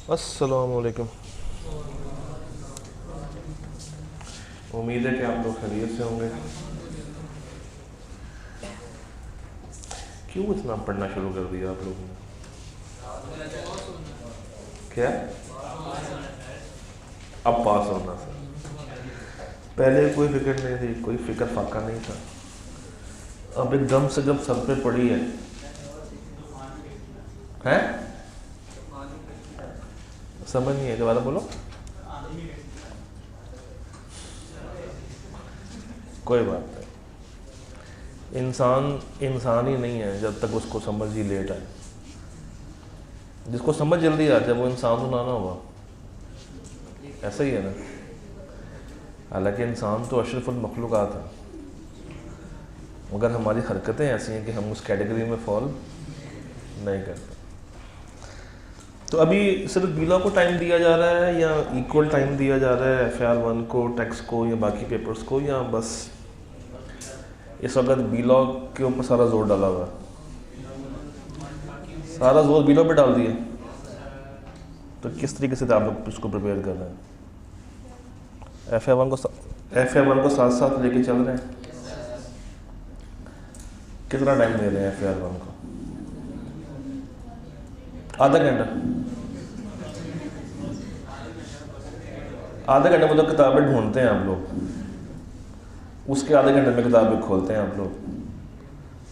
अस्सलाम वालेकुम। उम्मीद है कि आप लोग खैरियत से होंगे। क्यों इतना पढ़ना शुरू कर दिया आप लोगों ने? क्या? अब पास होना सर। पहले कोई फिक्र नहीं थी, कोई फिक्र फाका नहीं था। अब एकदम से जब सर पे पड़ी है, हैं? समझ नहीं है, दोबारा बोलो। कोई बात नहीं, इंसान ही नहीं है जब तक उसको समझ ही लेट आए। जिसको समझ जल्दी आ जाए वो इंसान तो ना होगा, ऐसा ही है ना। हालांकि इंसान तो अशरफुल मखलूक़ात है, मगर हमारी हरकतें ऐसी हैं कि हम उस कैटेगरी में फॉल नहीं करते। तो अभी सिर्फ बीला को टाइम दिया जा रहा है या इक्वल टाइम दिया जा रहा है FR1 को, टैक्स को या बाकी पेपर्स को, या बस इस वक्त बीला के ऊपर सारा जोर डाला हुआ है? सारा जोर बीला पे डाल दिया। तो किस तरीके से आप लोग इसको प्रिपेयर कर रहे हैं? FR1 को साथ साथ लेके चल रहे हैं? कितना टाइम दे रहे हैं FR1 को? आधा घंटा। आधे घंटे में तो किताबें ढूंढते हैं आप लोग, उसके आधे घंटे में किताबें खोलते हैं आप लोग,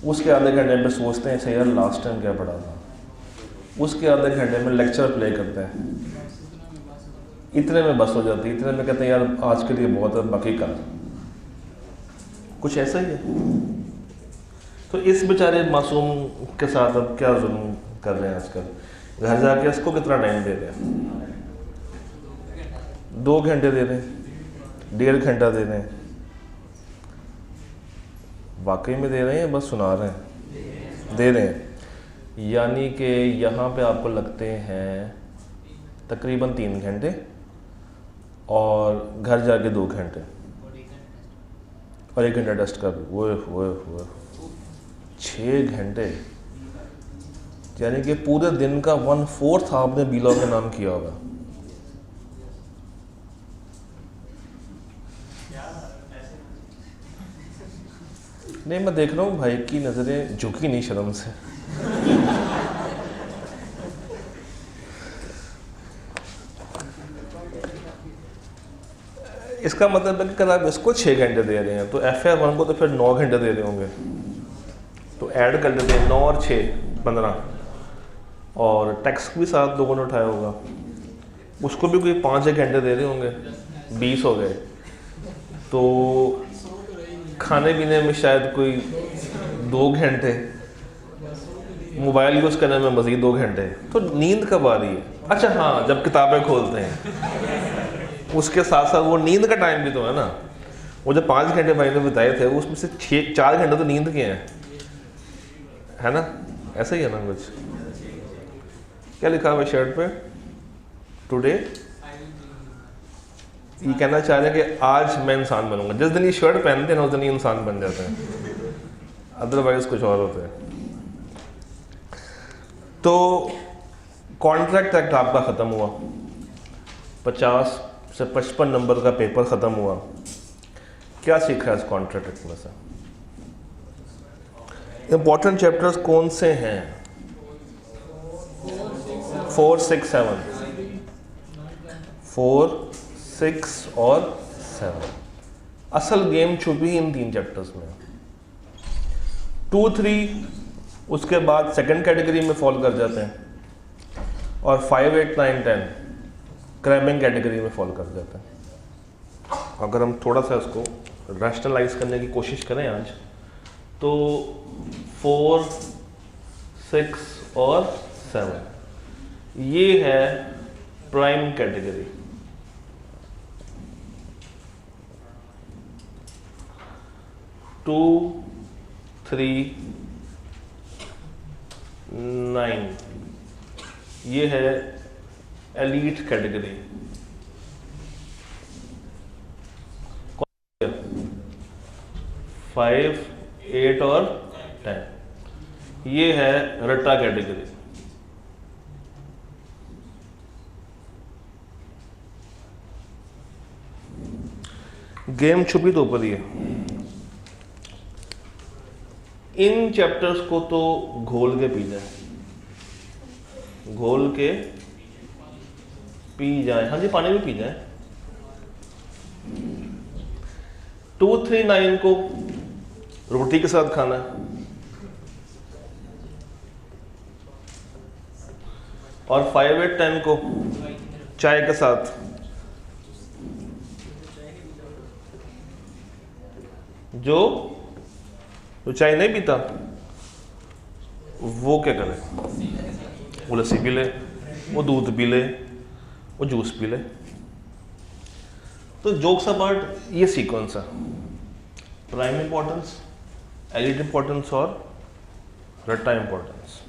उसके आधे घंटे में सोचते हैं सही यार लास्ट टाइम क्या पढ़ा था, उसके आधे घंटे में लेक्चर प्ले करते हैं। इतने में बस हो जाती है, इतने में कहते हैं यार आज के लिए बहुत है, बाकी कल। कुछ ऐसा ही है। तो इस बेचारे मासूम के साथ अब क्या जुल्म कर रहे हैं आजकल। घर जाके इसको कितना टाइम दे रहे हैं? 2 घंटे दे रहे हैं, 1.5 घंटा दे रहे हैं। वाकई में दे रहे हैं, बस सुना रहे हैं? दे रहे हैं। यानी कि यहाँ पे आपको लगते हैं तकरीबन 3 घंटे और घर जाके 2 घंटे और 1 घंटा टेस्ट का भी। वो 6 घंटे, यानी कि पूरे दिन का 1/4 आपने बीला का नाम किया होगा। नहीं, मैं देख रहा हूँ भाई की नज़रें झुकी नहीं शर्म से। इसका मतलब है कि अगर आप इसको 6 घंटे दे रहे हैं तो FR1 को तो फिर 9 घंटे दे रहे होंगे। तो ऐड कर लेते हैं 9 और 6 15, और टैक्स भी साथ लोगों ने उठाया होगा, उसको भी कोई 5-6 घंटे दे रहे होंगे, 20 हो गए। तो खाने पीने में शायद कोई 2 घंटे, मोबाइल यूज़ करने में मज़ीद 2 घंटे। तो नींद कब आ रही है? अच्छा हाँ, जब किताबें खोलते हैं उसके साथ साथ वो नींद का टाइम भी तो है ना। वो जो 5 घंटे भाई ने बताए थे उसमें से 4 घंटे तो नींद के हैं, है ना? ऐसा ही है ना कुछ। क्या लिखा हुआ है शर्ट पे? टुडे। ये कहना चाह रहे हैं कि आज मैं इंसान बनूंगा। जिस दिन ये शर्ट पहनते हैं ना उस दिन ये इंसान बन जाते हैं, अदरवाइज कुछ और होते हैं। तो कॉन्ट्रैक्ट एक्ट आपका ख़त्म हुआ, 50 से 55 नंबर का पेपर ख़त्म हुआ। क्या सीखा है इस कॉन्ट्रैक्ट एक्ट में से? इंपॉर्टेंट चैप्टर्स कौन से हैं? 4, 6, 7। 4, 6 और 7। असल गेम छुपी ही इन 3 चैप्टर्स में। 2, 3 उसके बाद सेकंड कैटेगरी में फॉल कर जाते हैं, और 5, 8, 9, 10 क्रैबिंग कैटेगरी में फॉल कर जाते हैं। अगर हम थोड़ा सा इसको रैशनलाइज करने की कोशिश करें आज, तो 4, 6 और 7 ये है प्राइम कैटेगरी। टू, 3, 9 ये है एलीट कैटेगरी। 5, 8 और 10 ये है रट्टा कैटेगरी। गेम छुपी तो ऊपर ही है। इन चैप्टर्स को तो घोल के पी जाए, घोल के पी जाए। हाँ जी, पानी भी पी जाए। 239 को रोटी के साथ खाना है और 5810 को चाय के साथ। जो चाय नहीं पीता वो क्या करे? वो लस्सी पी ले, वो दूध पी ले, वो जूस पी ले। तो जोक्स अबाउट ये सीक्वेंस है, प्राइम इंपॉर्टेंस, एलिड इंपॉर्टेंस और रट्टा इंपॉर्टेंस।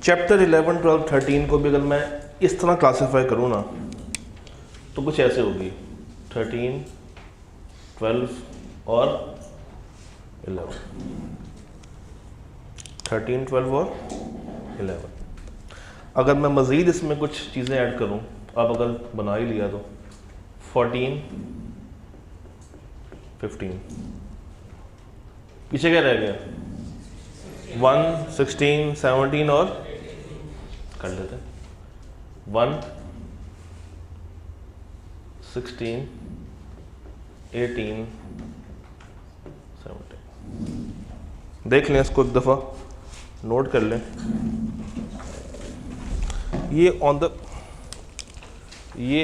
चैप्टर 11, 12, 13 को भी अगर मैं इस तरह क्लासीफाई करूँ ना तो कुछ ऐसे होगी, 13, 12 और 11, 13, 12 और 11। अगर मैं मज़ीद इसमें कुछ चीज़ें ऐड करूं, आप अगर बना ही लिया तो 14, 15, पीछे क्या रह गया? 1, 16, 17 और कर लेते हैं 1, 16, 18, 17। देख लें इसको एक दफ़ा, नोट कर लें। ये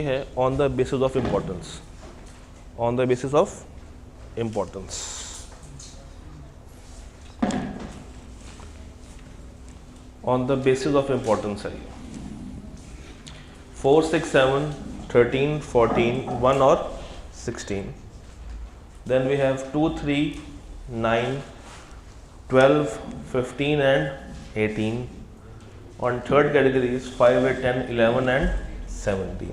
है on the basis of importance, on the basis of importance. On the basis of importance है ये 4, 6, 7, 13, 14, 1 और 16। Then we have 2, 3, 9, 12, 15 and 18. On third category is 5, 8, 10, 11 and 17.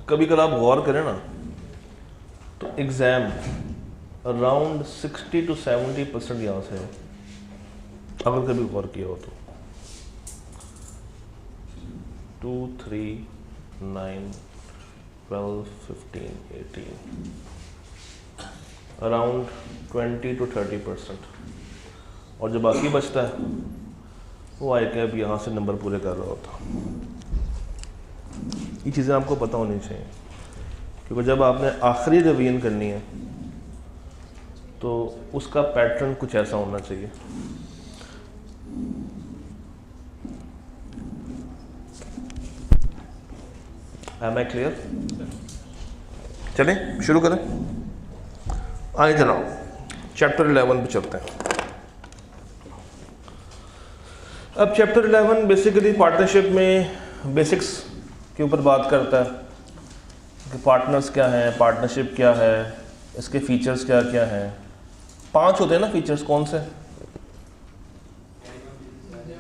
कभी कभी आप गौर करें ना तो एग्ज़ाम अराउंड 60 to 70% यहाँ से है, अगर कभी गौर किया हो तो। 2, 3, 9, 12, 15, 18, अराउंड 20 to 30%। और जो बाकी बचता है वो आई कैप यहाँ से नंबर पूरे कर रहा होता। ये चीज़ें आपको पता होनी चाहिए, क्योंकि जब आपने आखिरी रिवीजन करनी है तो उसका पैटर्न कुछ ऐसा होना चाहिए। Am I clear? चलें शुरू करें। आइए जनाब चैप्टर 11 पे चलते हैं। अब चैप्टर 11 बेसिकली पार्टनरशिप में बेसिक्स के ऊपर बात करता है कि पार्टनर्स क्या हैं, पार्टनरशिप क्या है, इसके फीचर्स क्या क्या हैं। 5 होते हैं ना फीचर्स, कौन से?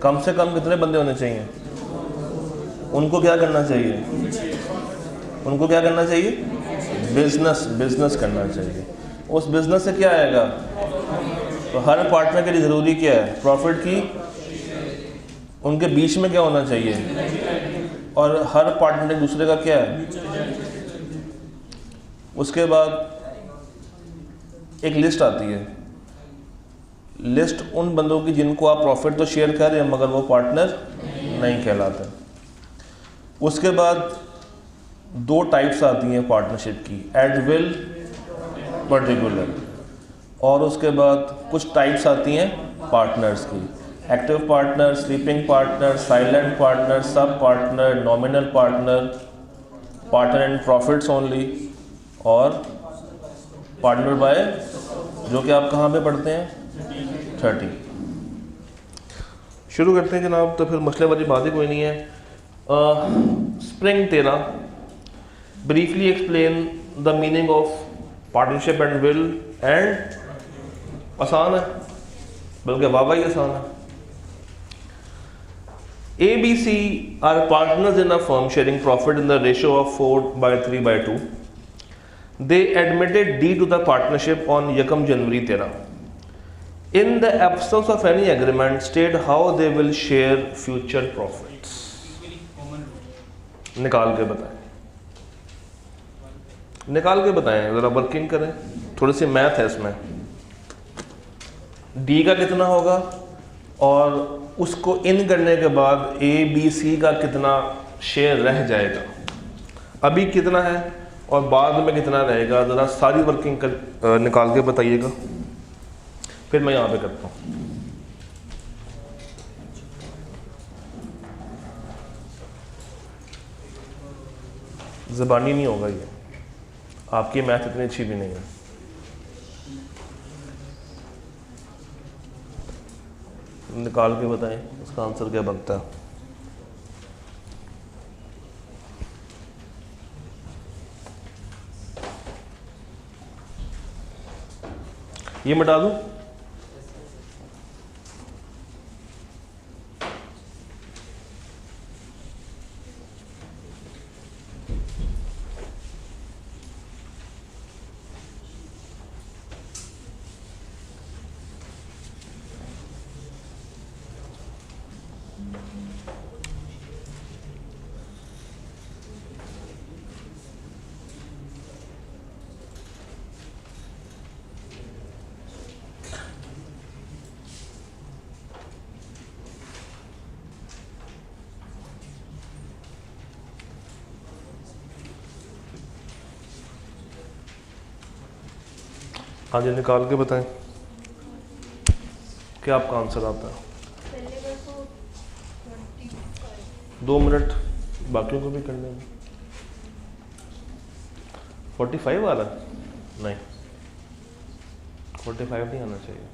कम से कम कितने बंदे होने चाहिए? उनको क्या करना चाहिए? उनको क्या करना चाहिए? बिजनेस करना चाहिए। उस बिजनेस से क्या आएगा? तो हर पार्टनर के लिए ज़रूरी क्या है? प्रॉफिट की उनके बीच में क्या होना चाहिए, और हर पार्टनर एक दूसरे का क्या है। उसके बाद एक लिस्ट आती है, लिस्ट उन बंदों की जिनको आप प्रॉफिट तो शेयर कर रहे हैं मगर वो पार्टनर नहीं कहलाते। उसके बाद 2 टाइप्स आती हैं पार्टनरशिप की, एट विल, पर्टिकुलर। और उसके बाद कुछ टाइप्स आती हैं पार्टनर्स की, active partner, sleeping partner, silent partner, sub partner, nominal partner, partner in profits only, और पार्टनर बाय, जो कि आप कहाँ पे पढ़ते हैं? 30। शुरू करते हैं जनाब। तो फिर मसले वाली बात ही कोई नहीं है। Spring 13 briefly explain the meaning of partnership and will and. आसान है, बल्कि वाकई आसान है। ABC are partners in a firm sharing profit in the ratio of 4/3/2. They admitted D to the partnership on 1 January 13। In the absence of any agreement state how they will share future profits. निकाल के बताएं, निकाल के बताएं, ज़रा working करें, थोड़ी सी math है इसमें। डी का कितना होगा और उसको इन करने के बाद ए बी सी का कितना शेयर रह जाएगा, अभी कितना है और बाद में कितना रहेगा, ज़रा सारी वर्किंग कर निकाल के बताइएगा, फिर मैं यहाँ पे करता हूँ। ज़बानी नहीं होगा ये, आपकी मैथ इतनी अच्छी भी नहीं है। निकाल के बताएं इसका आंसर क्या बनता है। ये मिटा दूं? हाँ जी, निकाल के बताएं क्या आपका आंसर आता है। 2 मिनट बाकियों को भी करने में। 45 आ रहा है? नहीं, 45 नहीं आना चाहिए।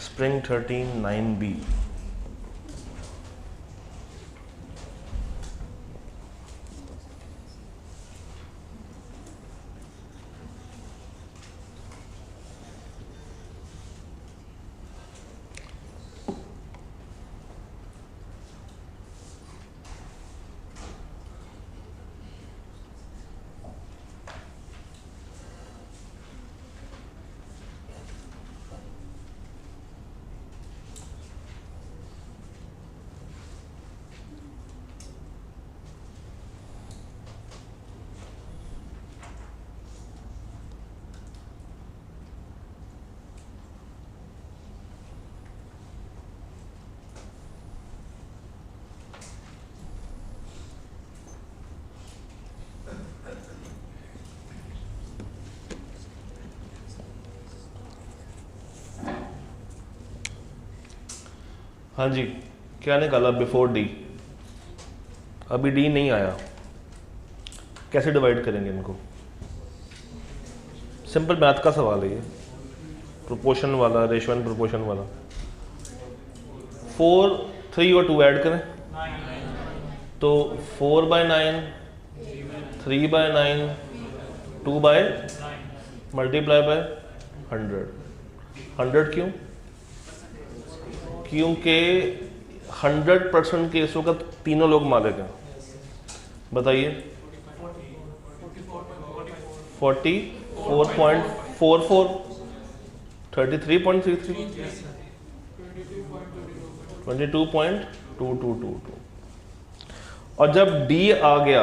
Spring 13 9B। हाँ जी, क्या निकाला बिफोर डी? अभी डी नहीं आया, कैसे डिवाइड करेंगे इनको? सिंपल मैथ का सवाल है ये, प्रोपोर्शन वाला, रेशियो एंड प्रोपोर्शन वाला। 4 3 और 2 ऐड करें तो 4/9 3/9 2 बाय मल्टीप्लाई बाय 100 क्यों? क्योंकि 100% केसों का तीनों लोग मालिक हैं। बताइए 44.44 33.33 22.2222। और जब डी आ गया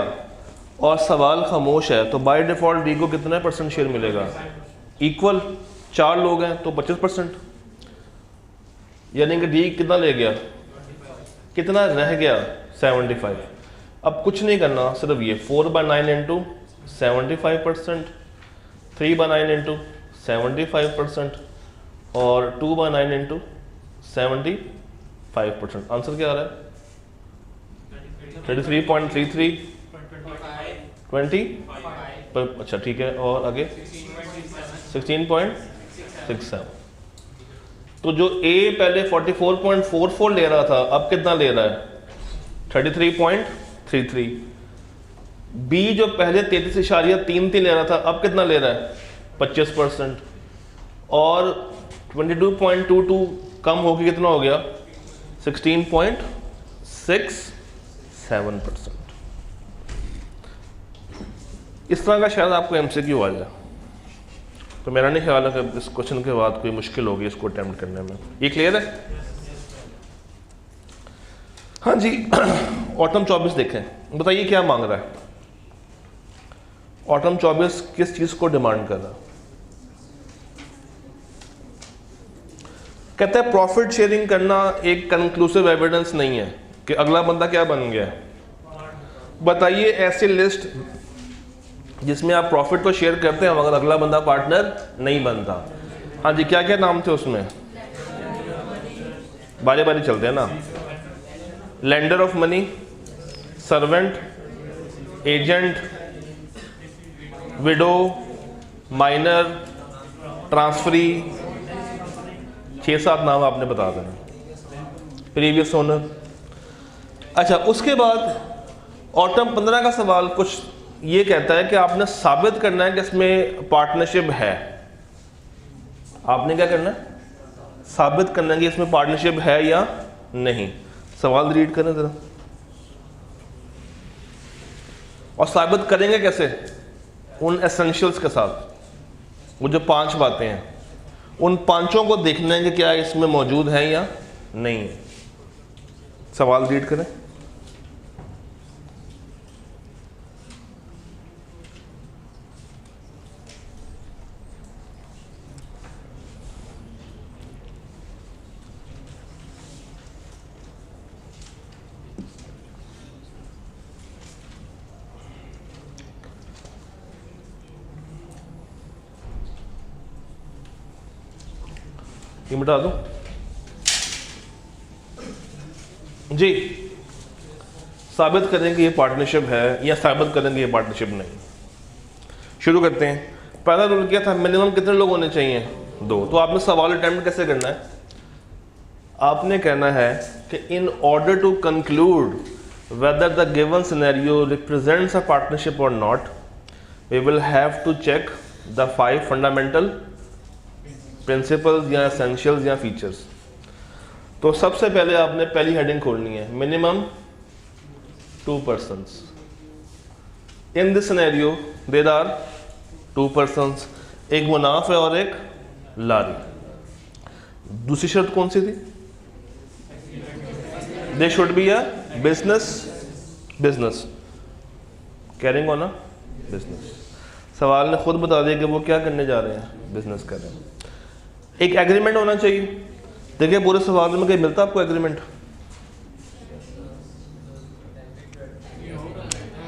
और सवाल खामोश है तो बाय डिफॉल्ट डी को कितना % शेयर मिलेगा? इक्वल, 4 लोग हैं तो 25%, यानी कि डी कितना ले गया, कितना रह गया? 75। अब कुछ नहीं करना, सिर्फ ये 4/9 इंटू 75%, 3/9 इंटू 75% और 2/9 इंटू 75%। आंसर क्या आ रहा है? 33.33 20 पर। अच्छा ठीक है, और आगे 16.67। तो जो ए पहले 44.44 ले रहा था, अब कितना ले रहा है? 33.33। बी जो पहले 33.33 ले रहा था, अब कितना ले रहा है? 25%। और 22.22 कम होकर कितना हो गया 16.67%। इस तरह का शायद आपको MCQ आ जाए, तो मेरा नहीं ख्याल है कि इस क्वेश्चन के बाद कोई मुश्किल होगी इसको अटेम्प्ट करने में। ये क्लियर है? हाँ जी। ऑटम 24 देखें, बताइए क्या मांग रहा है। ऑटम 24 किस चीज को डिमांड कर रहा है? कहता है प्रॉफिट शेयरिंग करना एक कंक्लूसिव एविडेंस नहीं है कि अगला बंदा क्या बन गया है। बताइए ऐसी लिस्ट जिसमें आप प्रॉफिट तो शेयर करते हैं मगर अगला बंदा पार्टनर नहीं बनता। हाँ जी, क्या क्या नाम थे उसमें? बारी बारी चलते हैं ना। Lender of money, servant, agent, window, minor, transferee, 6-7 नाम आपने बता देना, प्रीवियस ओनर। अच्छा, उसके बाद ऑटम 15 का सवाल कुछ ये कहता है कि आपने साबित करना है कि इसमें पार्टनरशिप है। आपने क्या करना है? साबित करना है कि इसमें पार्टनरशिप है या नहीं। सवाल रीड करें जरा। और साबित करेंगे कैसे? उन एसेंशियल्स के साथ। वो जो 5 बातें हैं, उन 5 को देखना है कि क्या इसमें मौजूद है या नहीं है। सवाल रीड करें। ये मिटा दो जी। साबित करेंगे ये पार्टनरशिप है या साबित करेंगे ये पार्टनरशिप नहीं। शुरू करते हैं। पहला रूल क्या था? मिनिमम कितने लोग होने चाहिए? 2। तो आपने सवाल अटेम्प्ट कैसे करना है? आपने कहना है कि in order to conclude whether the given scenario represents a partnership or not, we will have to check the 5 fundamental principles या essentials या features। तो सबसे पहले आपने पहली हेडिंग खोलनी है, minimum 2 persons। In this scenario there are 2 persons, एक मुनाफ है और एक लारी। दूसरी शर्त कौन सी थी? They should be a business carrying on a business. सवाल ने खुद बता दिया कि वो क्या करने जा रहे हैं, बिजनेस कर रहे हैं। एक एग्रीमेंट होना चाहिए। देखिए पूरे सवाल में कहीं मिलता आपको एग्रीमेंट?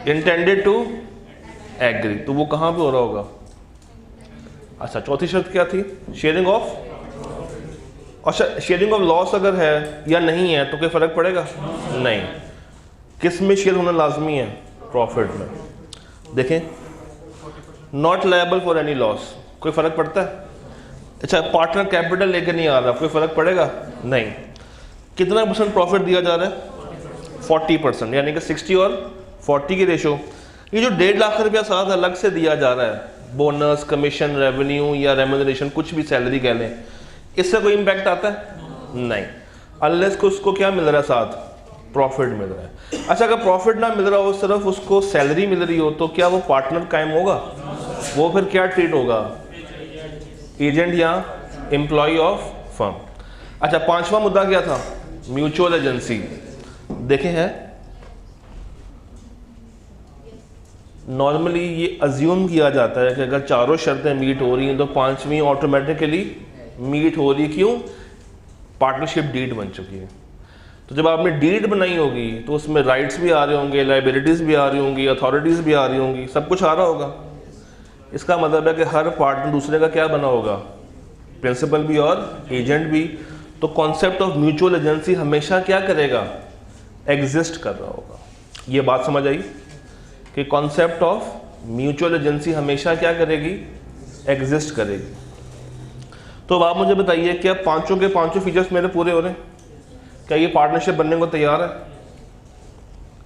इंटेंडेड टू एग्री, तो वो कहां पे हो रहा होगा? अच्छा, चौथी शर्त क्या थी? Sharing of. अच्छा, शेयरिंग ऑफ लॉस अगर है या नहीं है तो कोई फर्क पड़ेगा? नहीं। किस में शेयर होना लाजमी है? प्रॉफिट में। देखें, not liable for any loss, कोई फर्क पड़ता है? अच्छा, पार्टनर कैपिटल लेकर नहीं आ रहा, कोई फर्क पड़ेगा? नहीं। कितना % प्रॉफिट दिया जा रहा है? 40%, यानी कि 60 और 40 की रेशो। ये जो 1.5 लाख रुपया साथ अलग से दिया जा रहा है, बोनस, कमीशन, रेवेन्यू या रेम्यूनरेशन, कुछ भी सैलरी कह लें, इससे कोई इम्पैक्ट आता है? नहीं, अनलेस को उसको क्या मिल रहा है? साथ प्रॉफिट मिल रहा है। अच्छा, अगर प्रॉफिट ना मिल रहा हो, सिर्फ उसको सैलरी मिल रही हो, तो क्या वो पार्टनर कायम होगा? वो फिर क्या ट्रीट होगा? एजेंट या एम्प्लॉय ऑफ फर्म। अच्छा, 5वां मुद्दा क्या था? Mutual agency. देखे हैं, नॉर्मली ये अज्यूम किया जाता है कि अगर चारों शर्तें मीट हो रही हैं तो 5वीं ऑटोमेटिकली मीट हो रही। क्यों? पार्टनरशिप डीड बन चुकी है। तो जब आपने डीड बनाई होगी तो उसमें राइट्स भी आ रहे होंगे, लाइबिलिटीज भी आ रही होंगी, अथॉरिटीज भी आ रही होंगी, सब कुछ आ रहा होगा। इसका मतलब है कि हर पार्टनर दूसरे का क्या बना होगा? प्रिंसिपल भी और एजेंट भी। तो कॉन्सेप्ट ऑफ म्यूचुअल एजेंसी हमेशा क्या करेगा? एग्जिस्ट कर रहा होगा। ये बात समझ आई कि कॉन्सेप्ट ऑफ म्यूचुअल एजेंसी हमेशा क्या करेगी? एग्जिस्ट करेगी। तो अब आप मुझे बताइए, क्या 5 के 5 फीचर्स मेरे पूरे हो रहे हैं? क्या ये पार्टनरशिप बनने को तैयार है?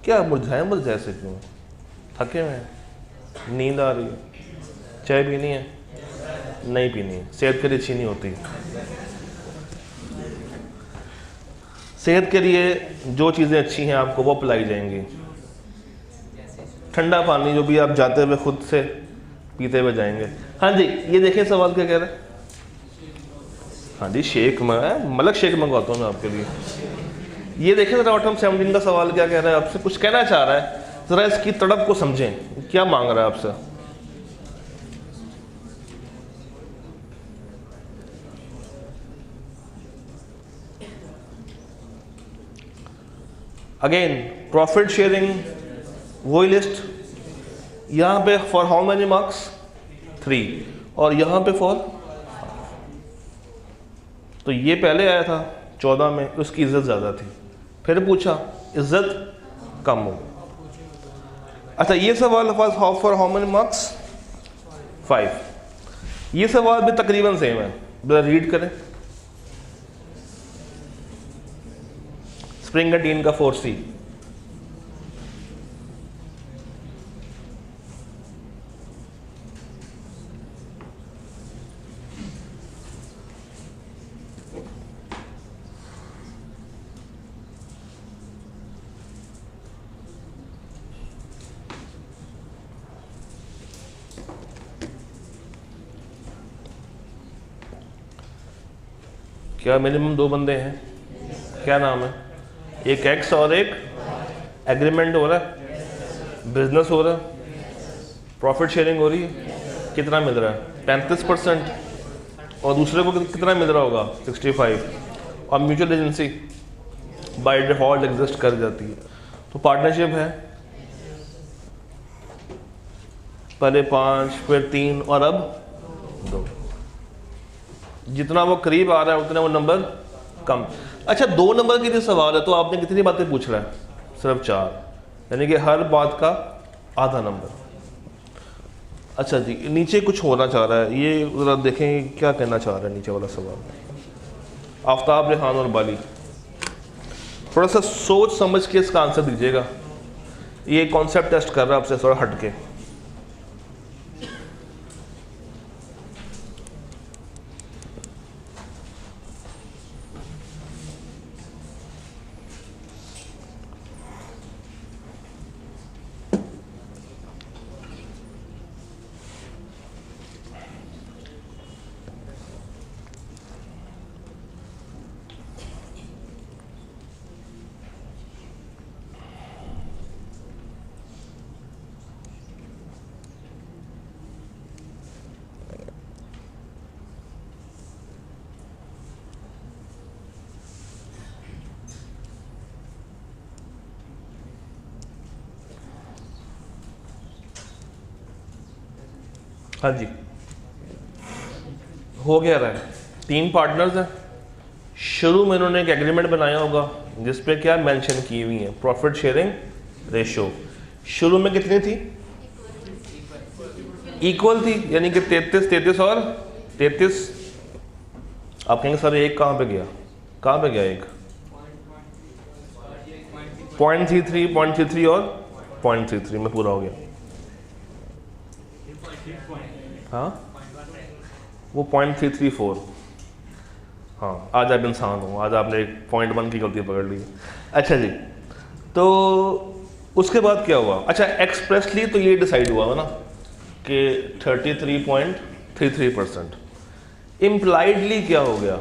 क्या मुरझाए से क्यों? थके हुए हैं, नींद आ रही है, चाय पीनी है? नहीं पीनी, सेहत के लिए अच्छी नहीं होती। सेहत के लिए जो चीज़ें अच्छी हैं आपको वो पिलाई जाएंगी। ठंडा पानी जो भी आप जाते हुए खुद से पीते हुए जाएंगे। हाँ जी, ये देखें सवाल क्या कह रहा है। हाँ जी, शेक मलक शेक मंगवाता हूँ मैं आपके लिए। ये देखें ज़रा ऑटम 17 का सवाल क्या कह रहा है, आपसे कुछ कहना चाह रहा है, ज़रा इसकी तड़प को समझें, क्या मांग रहा है आपसे। अगेन प्रॉफिट शेयरिंग वही लिस्ट, यहाँ पे फॉर हाउ मैनी मार्क्स 3 और यहाँ पे फॉर, तो ये पहले आया था 14 में, उसकी इज्जत ज़्यादा थी, फिर पूछा इज्जत कम हो। अच्छा ये सवाल फॉर हाउ मेनी मार्क्स 5, ये सवाल भी तकरीबन सेम है, जरा रीड करें। स्प्रिंगटीन का 4C, क्या मिनिमम 2 बंदे हैं, क्या नाम है, एक एक्स और एक एग्रीमेंट हो रहा है, बिजनेस हो रहा है, प्रॉफिट शेयरिंग हो रही है, कितना मिल रहा है 35% और दूसरे को कितना मिल रहा होगा 65, और mutual agency by default exist कर जाती है। तो पार्टनरशिप है, पहले 5 फिर 3 और अब 2, जितना वो करीब आ रहा है उतना वो नंबर कम। अच्छा 2 नंबर की जो सवाल है तो आपने कितनी बातें पूछ रहा है, सिर्फ 4, यानी कि हर बात का आधा नंबर। अच्छा जी नीचे कुछ होना चाह रहा है, ये ज़रा देखें क्या कहना चाह रहा है नीचे वाला सवाल। आफ्ताब रेहान और बाली, थोड़ा सा सोच समझ के इसका आंसर दीजिएगा, ये कॉन्सेप्ट टेस्ट कर रहा है आपसे थोड़ा हट के। हाँ जी हो गया रहा है, 3 पार्टनर्स हैं, शुरू में इन्होंने एक एग्रीमेंट बनाया होगा जिस पे क्या मेंशन की हुई है, प्रॉफिट शेयरिंग रेशो शुरू में कितनी थी, इक्वल थी, यानी कि 33 और 33। आप कहेंगे सर एक कहाँ पे गया, कहाँ पे गया एक, 0.33 और 0.33 में पूरा हो गया। हाँ वो 0.334। हाँ आज आप इंसान हो, आज आपने 0.1 की गलती पकड़ ली। अच्छा जी तो उसके बाद क्या हुआ, अच्छा एक्सप्रेसली तो ये डिसाइड हुआ है ना कि 33.33%। इम्प्लाइडली क्या हो गया,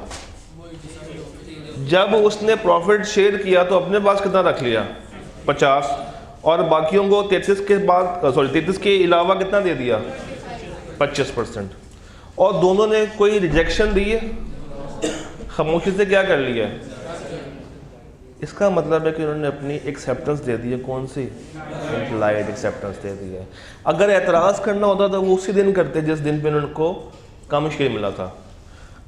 जब उसने प्रॉफिट शेयर किया तो अपने पास कितना रख लिया 50 और बाकियों को 33 के बाद 33 के अलावा कितना दे दिया 25%, और दोनों ने कोई रिजेक्शन दी है, खामोशी से क्या कर लिया। इसका मतलब है कि उन्होंने अपनी एक्सेप्टेंस दे दी है, कौन सी इम्प्लाइड एक्सेप्टेंस दे दी है। अगर एतराज़ करना होता तो वो उसी दिन करते जिस दिन पे उनको कम शेयर मिला था।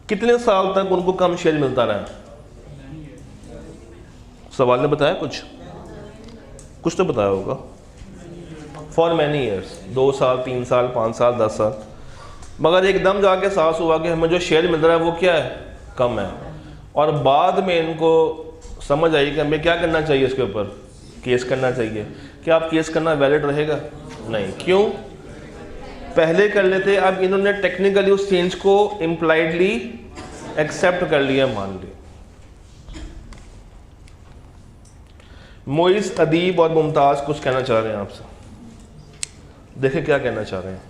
कितने साल तक उनको कम शेयर मिलता रहा, सवाल ने बताया कुछ तो बताया होगा। फॉर मैनी ईयर्स, 2 साल 3 साल 5 साल 10 साल, मगर एकदम जाके एहसास हुआ कि हमें जो शेयर मिल रहा है वो क्या है, कम है, और बाद में इनको समझ आई कि हमें क्या करना चाहिए, इसके ऊपर केस करना चाहिए। क्या आप केस करना वैलिड रहेगा, नहीं, क्यों, पहले कर लेते, अब इन्होंने टेक्निकली उस चेंज को इम्प्लाइडली एक्सेप्ट कर लिया, मान लिया। मोइस, अदीब और मुमताज कुछ कहना चाह रहे हैं आपसे, देखें क्या कहना चाह रहे हैं।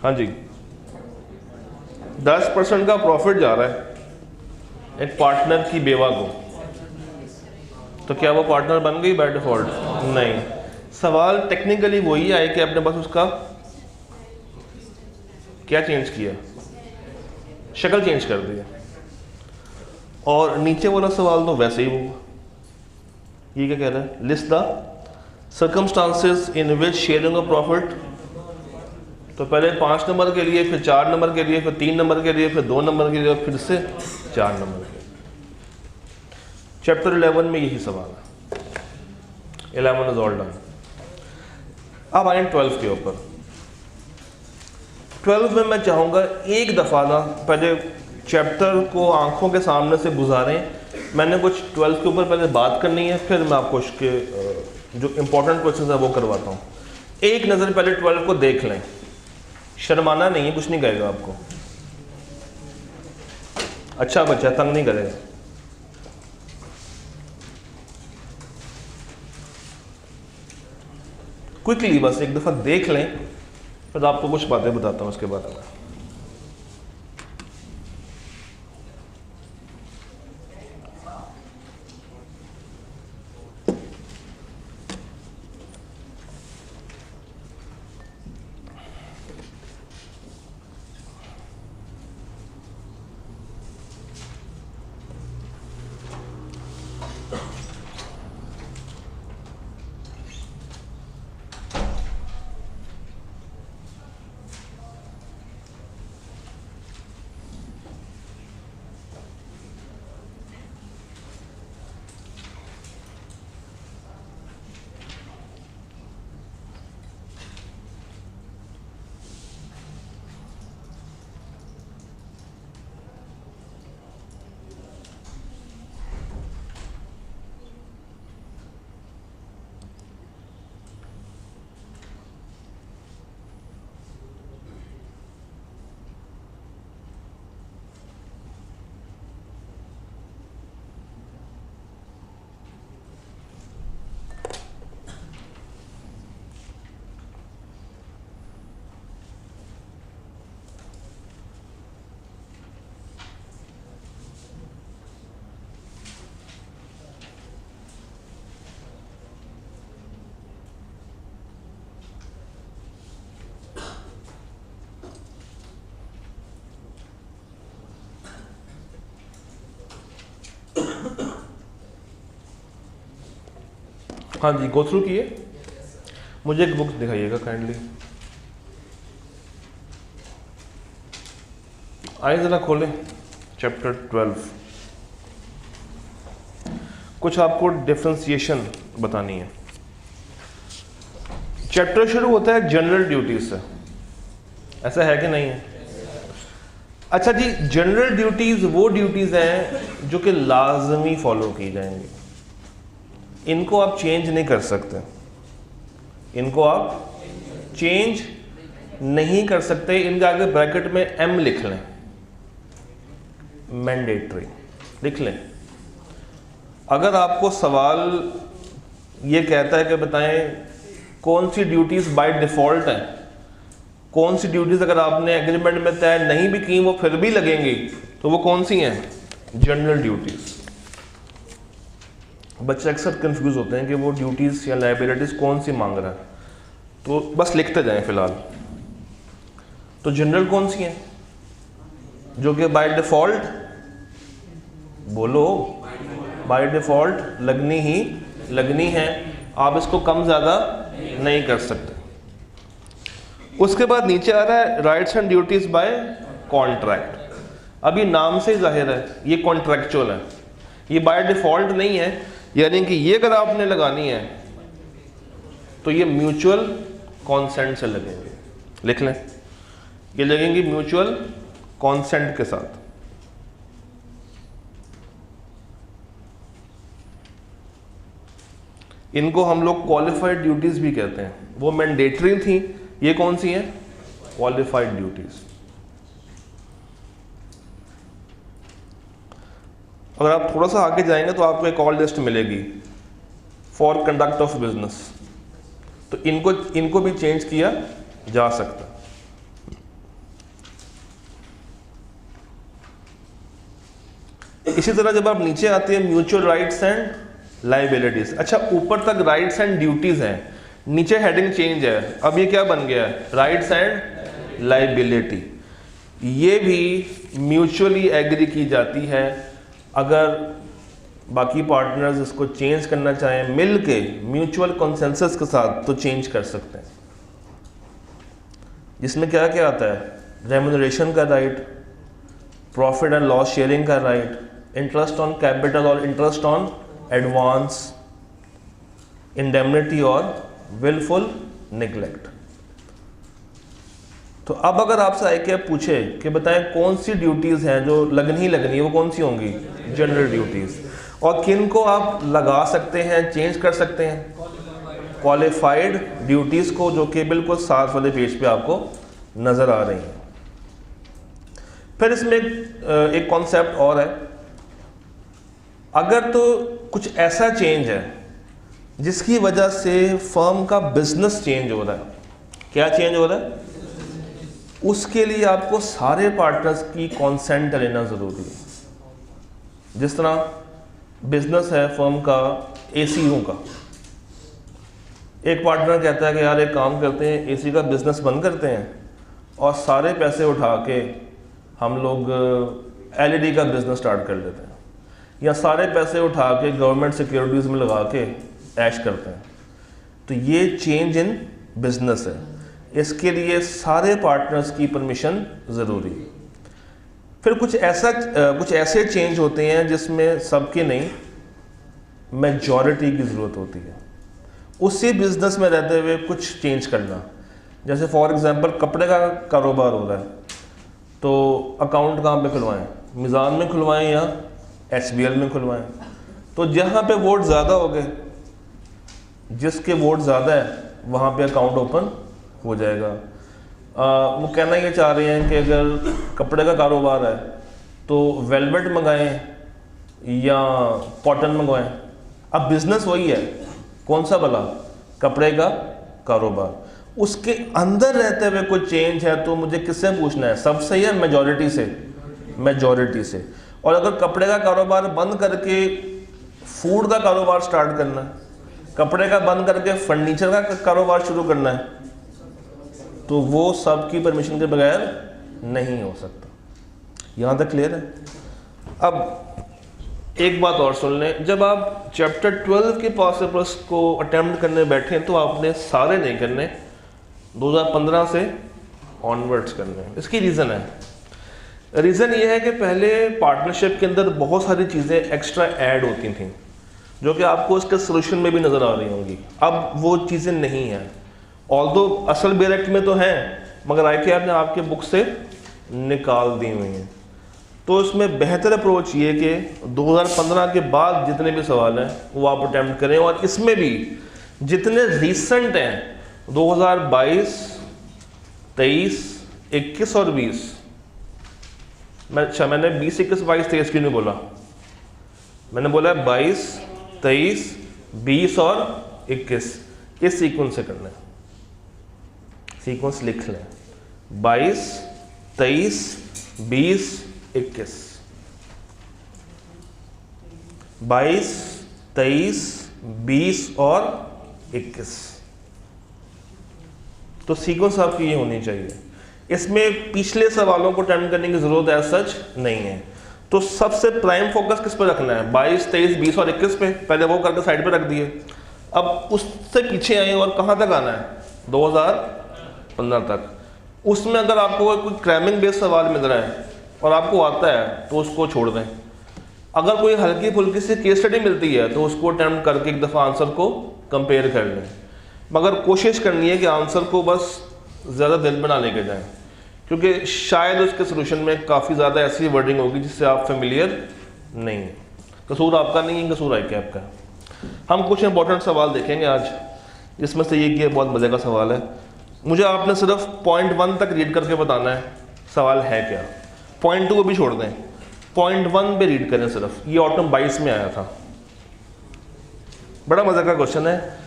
हाँ जी, 10% का प्रॉफिट जा रहा है एक पार्टनर की बेवा को, तो क्या वो पार्टनर बन गई बाय डिफॉल्ट? नहीं। सवाल टेक्निकली वही है कि आपने बस उसका क्या चेंज किया, शक्ल चेंज कर दी, और नीचे वाला सवाल तो वैसे ही होगा। ये क्या कह रहा है? List the circumstances in which sharing of profit, तो पहले 5 नंबर के लिए, फिर 4 नंबर के लिए, फिर 3 नंबर के लिए, फिर 2 नंबर के लिए, और फिर से 4 नंबर के लिए। चैप्टर 11 में यही सवाल है। 11 इज ऑल डन। अब आए 12 के ऊपर। 12 में मैं चाहूँगा एक दफ़ा ना पहले चैप्टर को आंखों के सामने से गुजारें। मैंने कुछ 12 के ऊपर पहले बात करनी है, फिर मैं आपको उसके जो इम्पोर्टेंट क्वेश्चन है वो करवाता हूँ। एक नज़र पहले 12 को देख लें, शर्माना नहीं है, कुछ नहीं कहेगा आपको, अच्छा बच्चा, तंग नहीं करेगा। क्विकली बस एक दफा देख लें, फिर आपको कुछ बातें बताता हूं उसके बारे में। हाँ जी, गो थ्रू किए। मुझे एक बुक दिखाइएगा काइंडली। आइए ज़रा खोलें चैप्टर 12। कुछ आपको डिफ्रेंसिएशन बतानी है। चैप्टर शुरू होता है जनरल ड्यूटीज से, ऐसा है कि नहीं है? अच्छा जी, जनरल ड्यूटीज वो ड्यूटीज हैं जो कि लाजमी फॉलो की जाएंगी, इनको आप चेंज नहीं कर सकते, इनको आप चेंज नहीं कर सकते। इनके आगे ब्रैकेट में एम लिख लें, मैंडेटरी लिख लें। अगर आपको सवाल ये कहता है कि बताएं कौन सी ड्यूटीज बाय डिफॉल्ट हैं, कौन सी ड्यूटीज अगर आपने एग्रीमेंट में तय नहीं भी की वो फिर भी लगेंगी, तो वो कौन सी हैं? General duties. बच्चे अक्सर कंफ्यूज होते हैं कि वो ड्यूटीज या लायबिलिटीज कौन सी मांग रहा है, तो बस लिखते जाएं फिलहाल। तो जनरल कौन सी हैं जो कि बाय डिफॉल्ट, बोलो, बाय डिफॉल्ट लगनी है, आप इसको कम ज़्यादा नहीं कर सकते। उसके बाद नीचे आ रहा है rights and duties by contract. अभी नाम से ही जाहिर है ये कॉन्ट्रैक्चुअल है, ये बाय डिफॉल्ट नहीं है, यानी कि ये अगर आपने लगानी है तो ये म्यूचुअल कॉन्सेंट से लगेंगे। लिख लें, ये लगेंगी म्यूचुअल कॉन्सेंट के साथ। इनको हम लोग क्वालिफाइड ड्यूटीज़ भी कहते हैं। वो मैंडेटरी थी, ये कौन सी हैं? Qualified duties. अगर आप थोड़ा सा आगे जाएंगे तो आपको एक और लिस्ट मिलेगी फॉर कंडक्ट ऑफ बिजनेस, तो इनको भी चेंज किया जा सकता है। इसी तरह जब आप नीचे आते हैं म्यूचुअल राइट्स एंड लाइबिलिटीज। अच्छा, ऊपर तक राइट्स एंड ड्यूटीज हैं, नीचे हेडिंग चेंज है, अब ये क्या बन गया है? Rights and liability. ये भी म्यूचुअली एग्री की जाती है। अगर बाकी पार्टनर्स इसको चेंज करना चाहें मिल के म्यूचुअल कंसेंसस के साथ तो चेंज कर सकते हैं। जिसमें क्या क्या आता है? रेम्यूनरेशन का right, profit and loss sharing का राइट, इंटरेस्ट ऑन कैपिटल और इंटरेस्ट ऑन एडवांस, इंडेमनिटी और विलफुल निगलेक्ट। तो अब अगर आपसे आए कि पूछे कि बताएं कौन सी ड्यूटीज़ हैं जो लगनी ही लगनी है, वो कौन सी होंगी? General duties. और किन को आप लगा सकते हैं, चेंज कर सकते हैं? क्वालिफाइड ड्यूटीज़ को, जो कि बिल्कुल साथ वाले पेज पे आपको नज़र आ रही हैं। फिर इसमें एक कॉन्सेप्ट और है, अगर तो कुछ ऐसा चेंज है जिसकी वजह से फर्म का बिजनेस चेंज हो रहा है, क्या चेंज हो रहा है? उसके लिए आपको सारे पार्टनर्स की कॉन्सेंट लेना ज़रूरी है। जिस तरह बिजनेस है फर्म का एसीओ का, एक पार्टनर कहता है कि यार एक काम करते हैं, एसी का बिजनेस बंद करते हैं और सारे पैसे उठा के हम लोग एलईडी का बिजनेस स्टार्ट कर लेते हैं, या सारे पैसे उठा के गवर्नमेंट सिक्योरिटीज़ में लगा के ऐश करते हैं। तो ये चेंज इन बिजनेस है, इसके लिए सारे पार्टनर्स की परमिशन ज़रूरी है। फिर कुछ ऐसे चेंज होते हैं जिसमें सबके नहीं, मेजॉरिटी की ज़रूरत होती है। उसी बिजनेस में रहते हुए कुछ चेंज करना, जैसे फॉर एग्जांपल कपड़े का कारोबार हो रहा है, तो अकाउंट कहाँ पे खुलवाएं? मिज़ान में खुलवाएं या एचबीएल में खुलवाएं? तो जहाँ पे वोट ज़्यादा हो गए, जिसके वोट ज़्यादा है वहाँ पे अकाउंट ओपन हो जाएगा। वो कहना ये चाह रहे हैं कि अगर कपड़े का कारोबार है तो वेलवेट मंगाएं या कॉटन मंगवाएं। अब बिजनेस वही है, कौन सा भला? कपड़े का कारोबार। उसके अंदर रहते हुए कोई चेंज है तो मुझे किससे पूछना है? सबसे या मेजॉरिटी से? मेजॉरिटी से। और अगर कपड़े का कारोबार बंद करके फूड का कारोबार स्टार्ट करना है, कपड़े का बंद करके फर्नीचर का कारोबार शुरू करना है, तो वो सबकी परमिशन के बगैर नहीं हो सकता। यहाँ तक क्लियर है? अब एक बात और सुन लें, जब आप चैप्टर 12 के पास पेपर्स को अटेम्प्ट करने बैठे तो आपने सारे नहीं करने, 2015 से ऑनवर्ड्स करने। इसकी रीज़न है, रीज़न ये है कि पहले पार्टनरशिप के अंदर बहुत सारी चीज़ें एक्स्ट्रा ऐड होती थी जो कि आपको इसके सोल्यूशन में भी नज़र आ रही होंगी। अब वो चीज़ें नहीं हैं, ऑल्दो असल बेरेक्ट में तो हैं, मगर IKAR ने आपके बुक से निकाल दी हुई हैं। तो इसमें बेहतर अप्रोच ये कि 2015 के बाद जितने भी सवाल हैं वो आप अटैम्प्ट करें, और इसमें भी जितने रीसेंट हैं 2022, 23, 21 और 20, मैंने 20, 21, 22, 23 क्यों नहीं बोला? मैंने बोला 22, 23, 20 और 21, इस सीक्वेंस से करना है। सीक्वेंस लिख लें, 22, 23, 20, 21, 22, 23, 20 और 21। तो सीक्वेंस आपकी ये होनी चाहिए। इसमें पिछले सवालों को अटेम्प्ट करने की जरूरत एज सच नहीं है। तो सबसे प्राइम फोकस किस पे रखना है? 22, 23, 20 और 21 पे। पहले वो करके साइड पे रख दिए। अब उससे पीछे आए और कहाँ तक आना है? 2015 तक। उसमें अगर आपको कोई क्रैमिंग बेस्ड सवाल मिल रहा है और आपको आता है तो उसको छोड़ दें। अगर कोई हल्की फुल्की सी केस स्टडी मिलती है तो उसको अटेम्प्ट करके एक दफ़ा आंसर को कंपेयर कर लें, मगर कोशिश करनी है कि आंसर को बस ज़्यादा दिल बना लेके जाएं, क्योंकि शायद उसके सोल्यूशन में काफ़ी ज़्यादा ऐसी वर्डिंग होगी जिससे आप फेमिलियर नहीं हैं। कसूर आपका नहीं है, कसूर IKAR का। हम कुछ इंपॉर्टेंट सवाल देखेंगे आज, जिसमें से ये बहुत मज़े का सवाल है। मुझे आपने सिर्फ पॉइंट 1 तक रीड करके बताना है सवाल है क्या। पॉइंट 2 को भी छोड़ दें, पॉइंट 1 पे रीड करें सिर्फ। ये ऑटम 22 में आया था, बड़ा मज़े का क्वेश्चन है।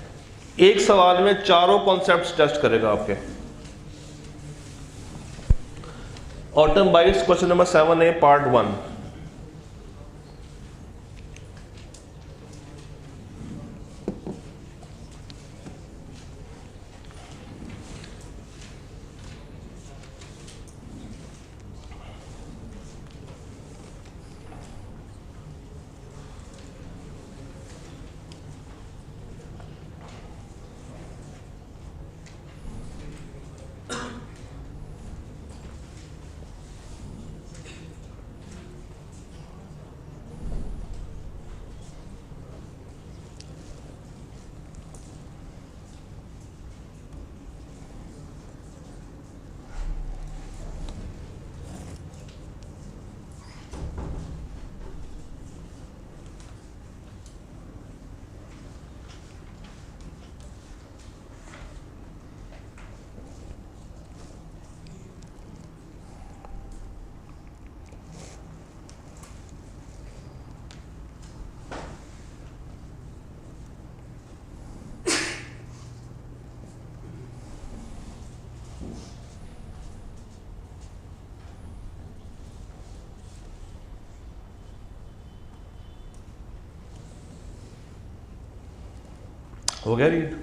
एक सवाल में चारों कॉन्सेप्ट्स टेस्ट करेगा आपके। ऑटम 22 क्वेश्चन नंबर 7 है, पार्ट 1। हो गया रीड?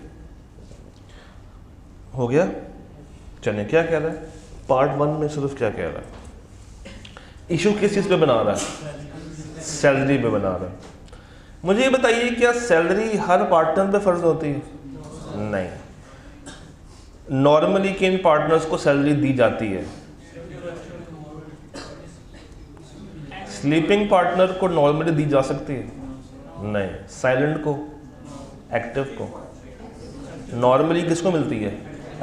हो गया? चलिए, क्या कह रहा है पार्ट 1 में? सिर्फ क्या कह रहा है? इशू किस चीज़ पे बना रहा है? सैलरी पे बना रहा है। मुझे ये बताइए, क्या सैलरी हर पार्टनर पे फर्ज होती है? नहीं। नॉर्मली किन पार्टनर्स को सैलरी दी जाती है? स्लीपिंग पार्टनर को नॉर्मली दी जा सकती है? नहीं। साइलेंट को, एक्टिव को? नॉर्मली किसको मिलती है?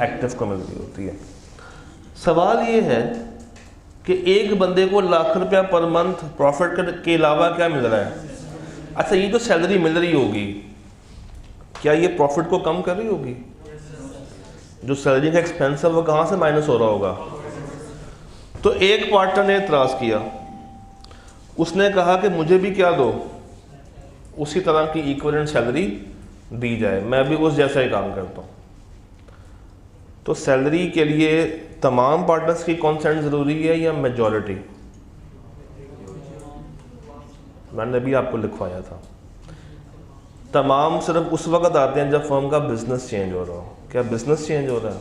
एक्टिव को मिलती होती है। सवाल ये है कि एक बंदे को लाख रुपया पर मंथ प्रॉफिट के अलावा क्या मिल रहा है? अच्छा, ये जो सैलरी मिल रही होगी, क्या ये प्रॉफिट को कम कर रही होगी? जो सैलरी का एक्सपेंस है वो कहाँ से माइनस हो रहा होगा? तो एक पार्टनर ने इतराज़ किया, उसने कहा कि मुझे भी क्या दो, उसी तरह की इक्विवेलेंट सैलरी दी जाए, मैं भी उस जैसा ही काम करता हूँ। तो सैलरी के लिए तमाम पार्टनर्स की कंसेंट ज़रूरी है या मेजॉरिटी? मैंने भी आपको लिखवाया था, तमाम सिर्फ उस वक्त आते हैं जब फर्म का बिजनेस चेंज हो रहा हो। क्या बिजनेस चेंज हो रहा है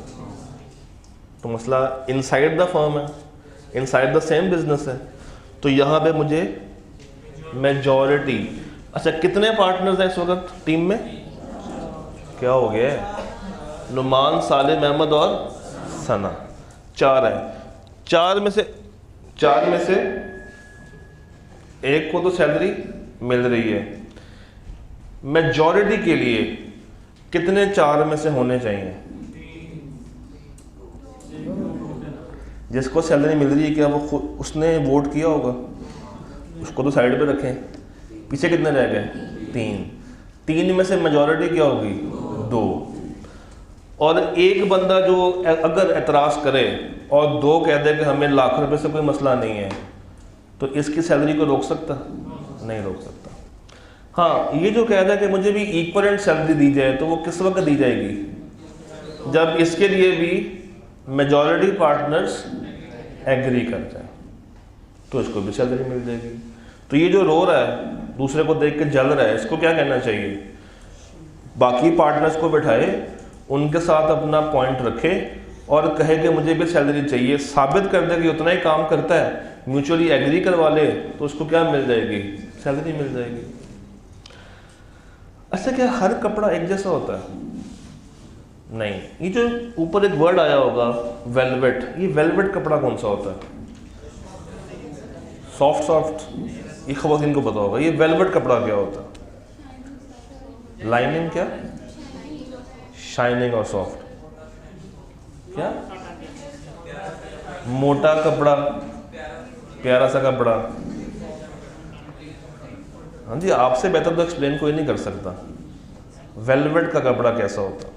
तो मसला इनसाइड द फर्म है, इनसाइड द सेम बिजनेस है, तो यहाँ पे मुझे मेजॉरिटी। अच्छा, कितने पार्टनर्स हैं इस वक्त टीम में? क्या हो गया है? नुमान, सालिम अहमद और सना, 4 है। चार में से एक को तो सैलरी मिल रही है। मेजॉरिटी के लिए कितने 4 में से होने चाहिए? जिसको सैलरी मिल रही है, क्या वो उसने वोट किया होगा? उसको तो साइड पे रखें। पीछे कितने रह गए? 3 में से मेजॉरिटी क्या होगी? 2। और एक बंदा जो अगर एतराज़ करे और 2 कह दे कि हमें लाख रुपए से कोई मसला नहीं है, तो इसकी सैलरी को रोक सकता? नहीं रोक सकता। हाँ, ये जो कह रहा है कि मुझे भी इक्वलेंट सैलरी दी जाए, तो वो किस वक्त दी जाएगी? जब इसके लिए भी मेजॉरिटी पार्टनर्स एग्री कर जाए, तो इसको भी सैलरी मिल जाएगी। तो ये जो रो रहा है, दूसरे को देख के जल रहा है, इसको क्या कहना चाहिए? बाकी पार्टनर्स को बिठाए, उनके साथ अपना पॉइंट रखे और कहे कि मुझे भी सैलरी चाहिए, साबित कर दे कि उतना ही काम करता है, म्यूचुअली एग्री करवा ले, तो उसको क्या मिल जाएगी? सैलरी मिल जाएगी। अच्छा, क्या हर कपड़ा एक जैसा होता है? नहीं। ये जो ऊपर एक वर्ड आया होगा वेलवेट, ये वेलवेट कपड़ा कौन सा होता है? सॉफ्ट। ये खवातीन को पता होगा। ये वेलवेट कपड़ा क्या होता है? लाइनिंग क्या? शाइनिंग और सॉफ्ट। क्या? मोटा कपड़ा, प्यारा सा कपड़ा। हाँ जी, आपसे बेहतर तो एक्सप्लेन कोई नहीं कर सकता। वेलवेट का कपड़ा कैसा होता?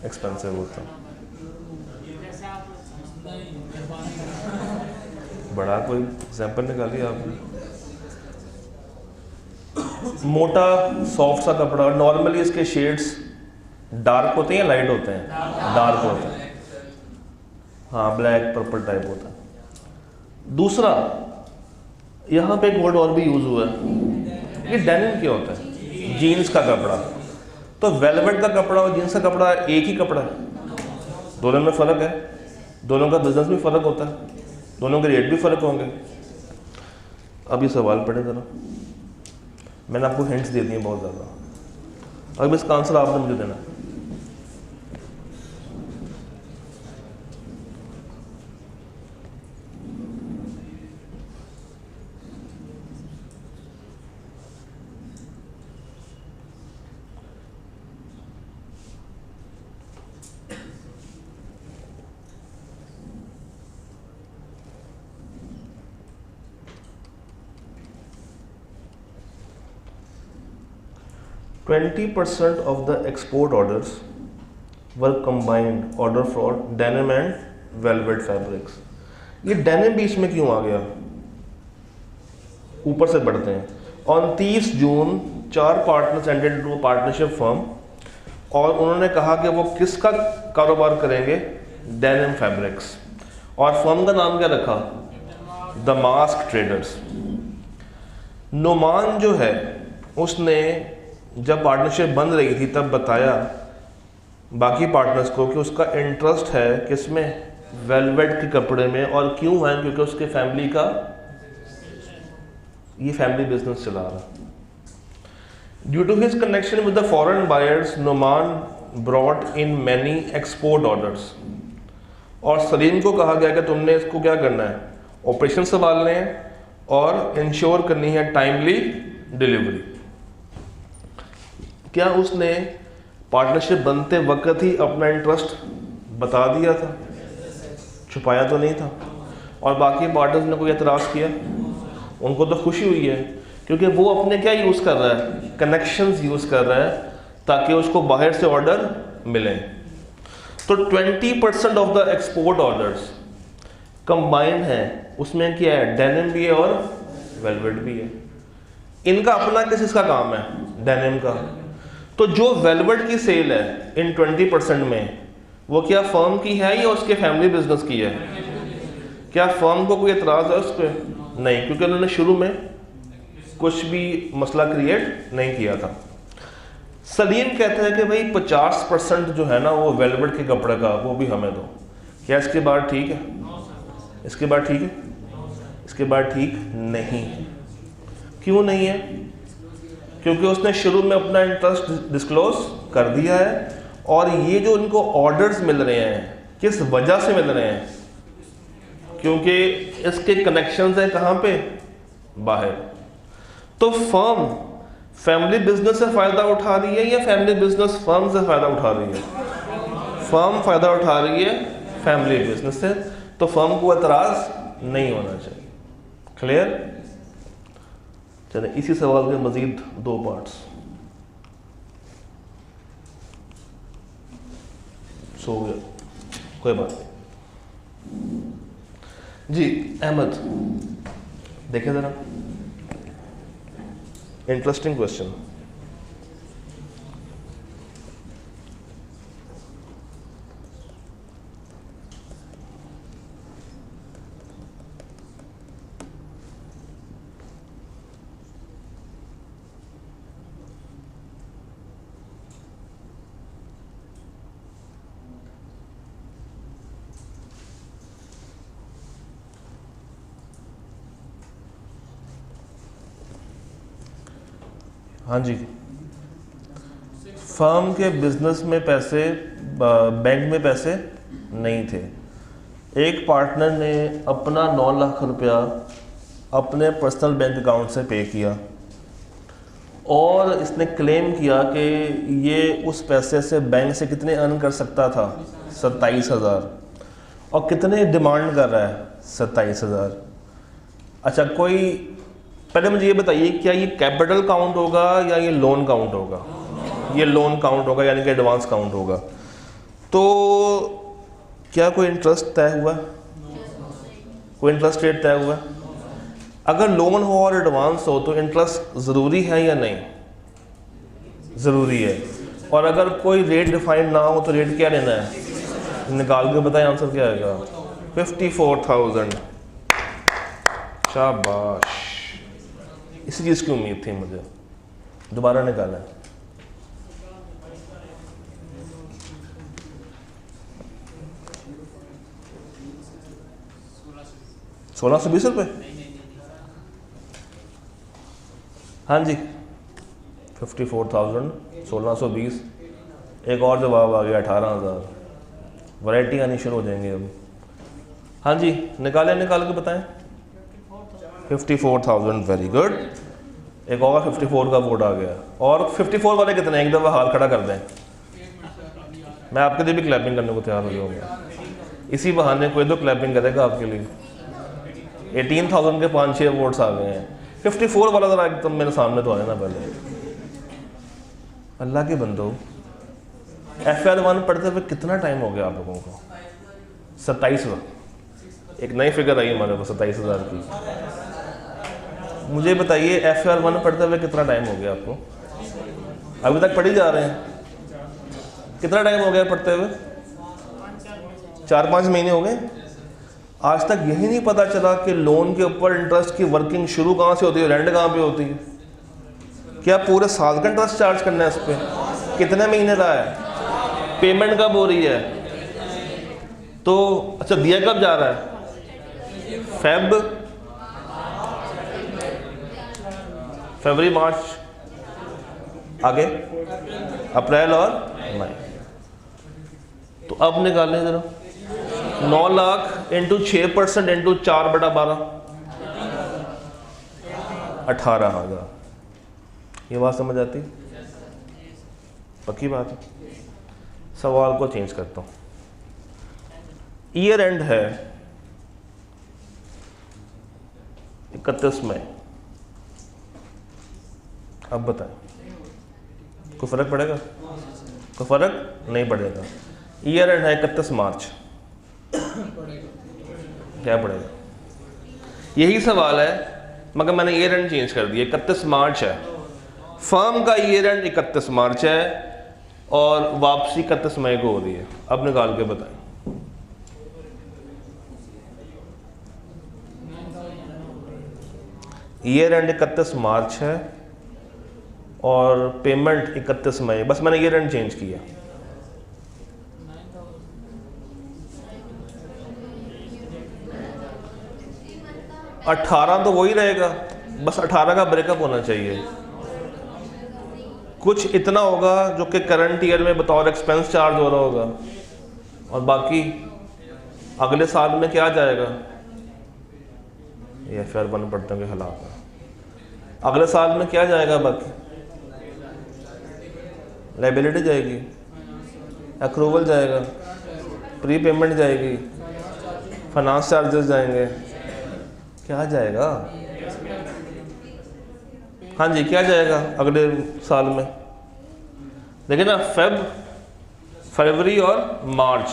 एक्सपेंसिव होता। बड़ा कोई एग्जाम्पल निकालिए आपने। मोटा सॉफ्ट सा कपड़ा, नॉर्मली इसके शेड्स डार्क होते हैं या लाइट होते हैं? डार्क होते हैं, हाँ, ब्लैक पर्पल टाइप होता है। दूसरा, यहाँ पे एक वर्ड और भी यूज हुआ है, ये डेनिम क्या होता है? जीन्स का कपड़ा। तो वेलवेट का कपड़ा और जीन्स का कपड़ा एक ही कपड़ा है? दोनों में फ़र्क है, दोनों का बिजनेस भी फ़र्क होता है, दोनों के रेट भी फ़र्क होंगे। अब ये सवाल पढ़े ज़रा, मैंने आपको हिंट्स दे दिए बहुत ज़्यादा, अब इसका आंसर आपने मुझे देना। 20% of the export orders were combined order for denim and velvet fabrics। ये डेनिम बीच में क्यों आ गया? ऊपर से बढ़ते हैं। On 30 June 4 partners entered into a partnership firm, और उन्होंने कहा कि वो किसका कारोबार करेंगे? Denim fabrics. और फर्म का नाम क्या रखा? The mask traders. नोमान जो है उसने जब पार्टनरशिप बन रही थी तब बताया बाकी पार्टनर्स को कि उसका इंटरेस्ट है किसमें? वेलवेट के कपड़े में। और क्यों है? क्योंकि उसके फैमिली का ये फैमिली बिजनेस चला रहा। Due to his connection with the foreign buyers, Noman brought in many export orders. और सलीम को कहा गया कि तुमने इसको क्या करना है? ऑपरेशन संभालने हैं और इंश्योर करनी है टाइमली डिलीवरी। क्या उसने पार्टनरशिप बनते वक्त ही अपना इंटरेस्ट बता दिया था? छुपाया तो नहीं था। और बाकी पार्टनर्स ने कोई एतराज़ किया? उनको तो खुशी हुई है, क्योंकि वो अपने क्या यूज़ कर रहा है? कनेक्शंस यूज़ कर रहा है ताकि उसको बाहर से ऑर्डर मिले। तो 20% of the export orders combined है, उसमें क्या है? डेनिम भी है और वेलवेट भी है। इनका अपना किसका काम है? डेनिम का। तो जो वेलवेट की सेल है इन 20% में, वो क्या फर्म की है या उसके फैमिली बिजनेस की है? क्या फर्म को कोई एतराज़ है उस पर? नहीं, क्योंकि उन्होंने शुरू में कुछ भी मसला क्रिएट नहीं किया था। सलीम कहते हैं कि भाई 50% जो है ना वो वेलवेट के कपड़े का, वो भी हमें दो। क्या इसके बाद ठीक है? इसके बाद ठीक है? इसके बाद ठीक नहीं है। क्यों नहीं है? क्योंकि उसने शुरू में अपना इंटरेस्ट डिस्क्लोज कर दिया है। और ये जो उनको ऑर्डर्स मिल रहे हैं किस वजह से मिल रहे हैं? क्योंकि इसके कनेक्शंस हैं कहाँ पे? बाहर। तो फर्म फैमिली बिजनेस से फ़ायदा उठा रही है या फैमिली बिजनेस फर्म से फ़ायदा उठा रही है? फर्म फ़ायदा उठा रही है फैमिली बिजनेस से, तो फर्म को एतराज़ नहीं होना चाहिए। क्लियर? चले, इसी सवाल के मजीद 2 पार्ट्स। सो गया, कोई बात नहीं जी। अहमद देखें ज़रा, इंटरेस्टिंग क्वेश्चन। हाँ जी, फर्म के बिजनेस में पैसे, बैंक में पैसे नहीं थे। एक पार्टनर ने अपना 9 लाख रुपया अपने पर्सनल बैंक अकाउंट से पे किया और इसने क्लेम किया कि ये उस पैसे से बैंक से कितने अर्न कर सकता था? 27,000। और कितने डिमांड कर रहा है? 27,000। अच्छा, कोई पहले मुझे ये बताइए, क्या ये कैपिटल काउंट होगा या ये लोन काउंट होगा? ये लोन काउंट होगा, यानी कि एडवांस काउंट होगा। तो क्या कोई इंटरेस्ट तय हुआ? कोई इंटरेस्ट रेट तय हुआ? अगर लोन हो और एडवांस हो तो इंटरेस्ट ज़रूरी है या नहीं? ज़रूरी है। और अगर कोई रेट डिफाइंड ना हो तो रेट क्या लेना है? निकाल के बताएं आंसर क्या आएगा? 54,000। शाबाश, इसी चीज़ की उम्मीद थी मुझे। दोबारा निकालें। ₹1620। हाँ जी, 54,000, 1620। एक और जवाब आ गया 18,000। वैरायटी आनी शुरू हो जाएंगे अब। हाँ जी, निकाल के बताएं। 54,000, वेरी गुड। एक और 54 का वोट आ गया। और 54 वाले कितने? एक दफ़ा हाथ खड़ा कर दें, मैं आपके लिए भी क्लैपिंग करने को तैयार हो जाऊँगा। इसी बहाने कोई तो क्लैपिंग करेगा आपके लिए। 18,000 के 5-6 वोट्स आ गए हैं। 54 वाला ज़रा एकदम मेरे सामने तो आया ना पहले। अल्लाह के बंदो, FR1 पढ़ते हुए कितना टाइम हो गया आप लोगों को? 27वां। एक नई फिगर आई हमारे पास 27,000 की। मुझे बताइए FR1 पढ़ते हुए कितना टाइम हो गया आपको? अभी तक पढ़ी जा रहे हैं? कितना टाइम हो गया पढ़ते हुए? 4-5 महीने हो गए। आज तक यही नहीं पता चला कि लोन के ऊपर इंटरेस्ट की वर्किंग शुरू कहाँ से होती है, एंड कहाँ पे होती है? क्या पूरे साल का इंटरेस्ट चार्ज करना है इस पर? कितने महीने रहा है? पेमेंट कब हो रही है? तो अच्छा, दिया कब जा रहा है? फरवरी, मार्च, आगे अप्रैल और मई। तो अब निकालें जरा। 9 लाख इंटू 6% इंटू 4/12, 18,000। ये बात समझ आती? पक्की बात है। सवाल को चेंज करता हूँ। ईयर एंड है 31 मई। अब बताएं, कोई फ़र्क पड़ेगा? कोई फ़र्क नहीं पड़ेगा। ईयर एंड है 31 मार्च। क्या पड़ेगा? यही सवाल है, मगर मैंने ईयर एंड चेंज कर दिया। 31 मार्च है, फर्म का ईयर एंड 31 मार्च है और वापसी 31 मई को हो रही है। अब निकाल के बताएं। ईयर एंड 31 मार्च है और पेमेंट 31 मई। बस मैंने ईयर एंड चेंज किया। $18 तो वही रहेगा, बस 18 का ब्रेकअप होना चाहिए। कुछ इतना होगा जो कि करंट ईयर में बतौर एक्सपेंस चार्ज हो रहा होगा, और बाकी अगले साल में क्या जाएगा? ये FR1 पढ़ते के हालात है। अगले साल में क्या जाएगा? बाकी लाइबिलिटी जाएगी, अक्रूवल जाएगा, प्री पेमेंट जाएगी, फाइनेंस चार्जेस जाएंगे। क्या जाएगा? हाँ जी, क्या जाएगा अगले साल में? देखिए ना, फरवरी और मार्च,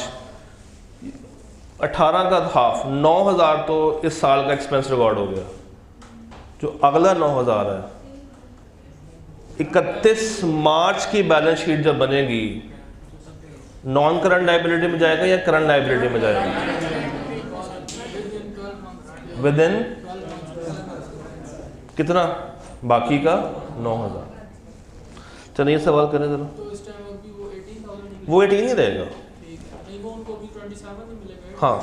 18 का हाफ 9,000 तो इस साल का एक्सपेंस रिकॉर्ड हो गया। जो अगला 9,000 है, 31 मार्च की बैलेंस शीट जब बनेगी, नॉन करंट लायबिलिटी में जाएगा या करंट लायबिलिटी में जाएगा? विद इन कितना? बाकी का 9,000। चलिए सवाल करें जरा। वो 18 ही रहेगा। हाँ,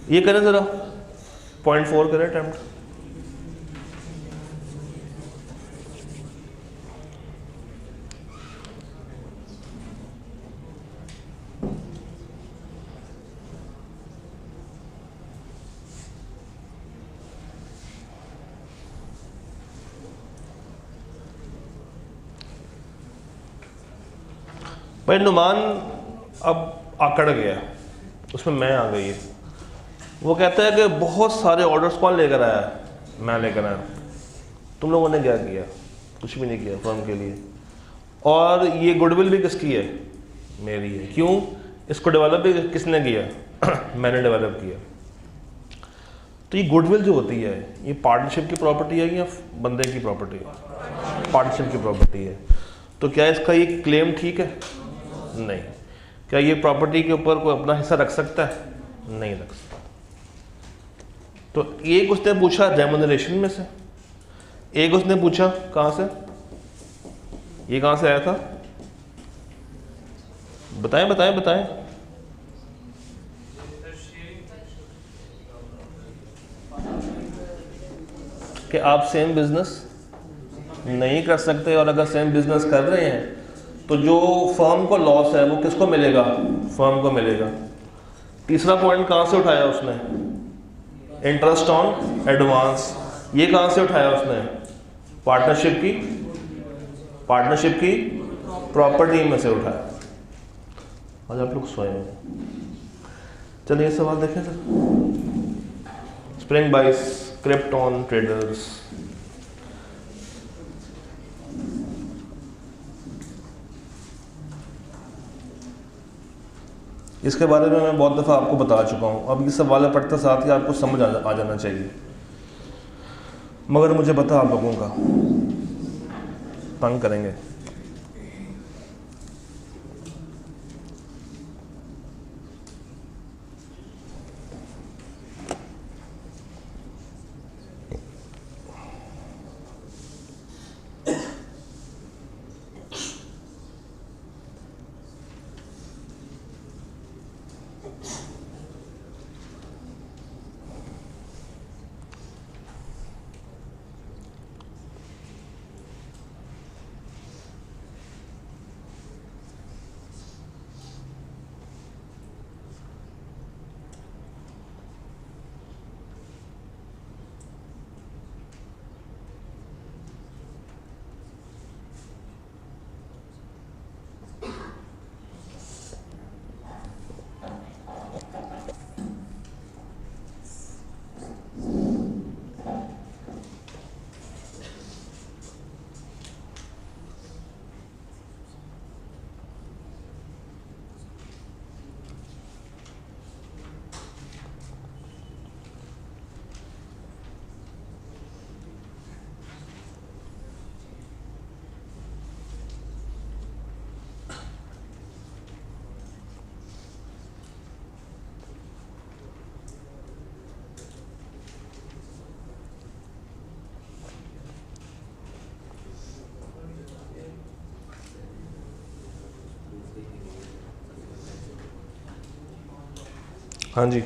ये करें जरा, 0.4 करें अटेम्प्ट। भाई नुमान अब आकड़ गया, उसमें मैं आ गई है। वो कहता है कि बहुत सारे ऑर्डर्स कौन लेकर आया? मैं लेकर आया। तुम लोगों ने क्या किया? कुछ भी नहीं किया फर्म के लिए। और ये गुडविल भी किसकी है? मेरी है। क्यों? इसको डेवलप भी किसने किया? मैंने डेवलप किया। तो ये गुडविल जो होती है ये पार्टनरशिप की प्रॉपर्टी है या बंदे की प्रॉपर्टी है? पार्टनरशिप की प्रॉपर्टी है। तो क्या इसका ये क्लेम ठीक है? नहीं। क्या ये प्रॉपर्टी के ऊपर कोई अपना हिस्सा रख सकता है? नहीं रख सकता। तो एक उसने पूछा रेम्यूनरेशन में से, एक उसने पूछा कहाँ से? ये कहाँ से आया था? बताएं बताएं बताएं। कि आप सेम बिजनेस नहीं कर सकते, और अगर सेम बिजनेस कर रहे हैं तो जो फर्म को लॉस है वो किसको मिलेगा? फर्म को मिलेगा। तीसरा पॉइंट कहाँ से उठाया उसने? Interest on advance. ये कहाँ से उठाया उसने? पार्टनरशिप की प्रॉपर्टी में से उठाया। आज आप लोग सोए हैं। चलिए सवाल देखें सर। स्प्रिंग बाइस, क्रिप्टॉन ट्रेडर्स। इसके बारे में मैं बहुत दफ़ा आपको बता चुका हूँ। अब ये सवाल पढ़ते साथ ही आपको समझ आ जाना चाहिए, मगर मुझे पता आप लोगों का तंग करेंगे। हाँ जी,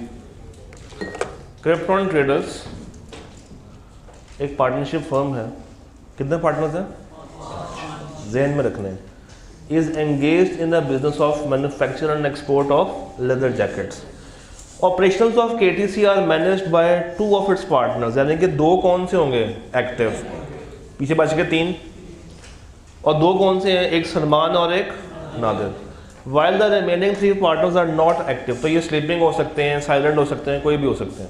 क्रिप्टॉन ट्रेडर्स एक पार्टनरशिप फर्म है। कितने पार्टनर्स हैं? ज़हन में रखने। Is engaged in the business of manufacture and export of leather jackets. Operations of KTC are managed by 2 of its partners, यानी कि 2 कौन से होंगे एक्टिव? पीछे बच के 3, और 2 कौन से हैं? एक सलमान और एक Nadir. While the remaining 3 partners are not active. तो ये स्लीपिंग हो सकते हैं, साइलेंट हो सकते हैं, कोई भी हो सकते हैं।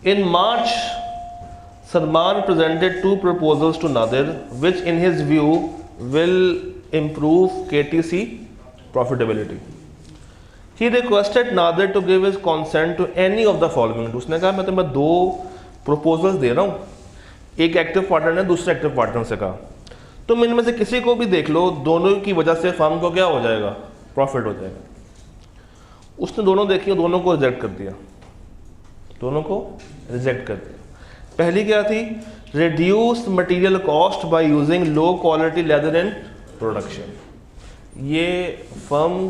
इन मार्च Salman presented 2 proposals to Nadir which in his view will improve KTC profitability. He requested Nadir to give his consent to any of the following. उसने कहा मैं तुम्हें 2 proposals दे रहा हूँ, एक एक्टिव पार्टनर ने दूसरे एक्टिव पार्टनर से कहा तुम इनमें से किसी को भी देख लो, दोनों की वजह से फर्म को क्या हो जाएगा? प्रॉफिट हो जाएगा। उसने दोनों देखी, दोनों को रिजेक्ट कर दिया। पहली क्या थी? Reduce material cost by using low quality leather in production. ये फर्म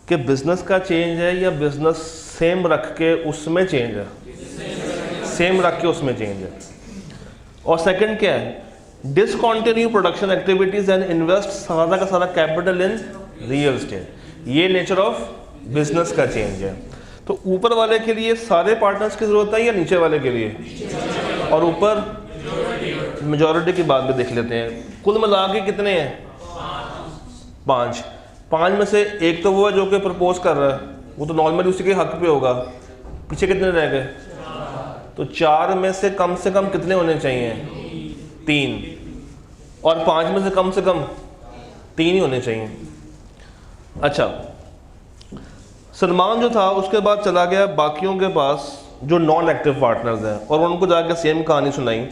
के बिजनेस का चेंज है या बिजनेस सेम रख के उसमें चेंज है? सेम रख के उसमें चेंज है। और सेकंड क्या है? Discontinue production activities and invest सारा का सारा कैपिटल इन रियल एस्टेट। ये नेचर ऑफ बिजनेस का चेंज है। तो ऊपर वाले के लिए सारे पार्टनर्स की जरूरत है या नीचे वाले के लिए? और ऊपर मेजॉरिटी की बात भी देख लेते हैं। कुल मिला के कितने हैं? 5 में से एक तो वो है जो कि प्रपोज कर रहा है, वो तो नॉर्मली उसी के हक पे होगा। पीछे कितने रह गए? तो 4 में से कम कितने होने चाहिए? 3, और 5 में से कम 3 ही होने चाहिए। अच्छा, सलमान जो था उसके बाद चला गया बाकियों के पास जो नॉन एक्टिव पार्टनर्स हैं, और उनको जाकर सेम कहानी सुनाई।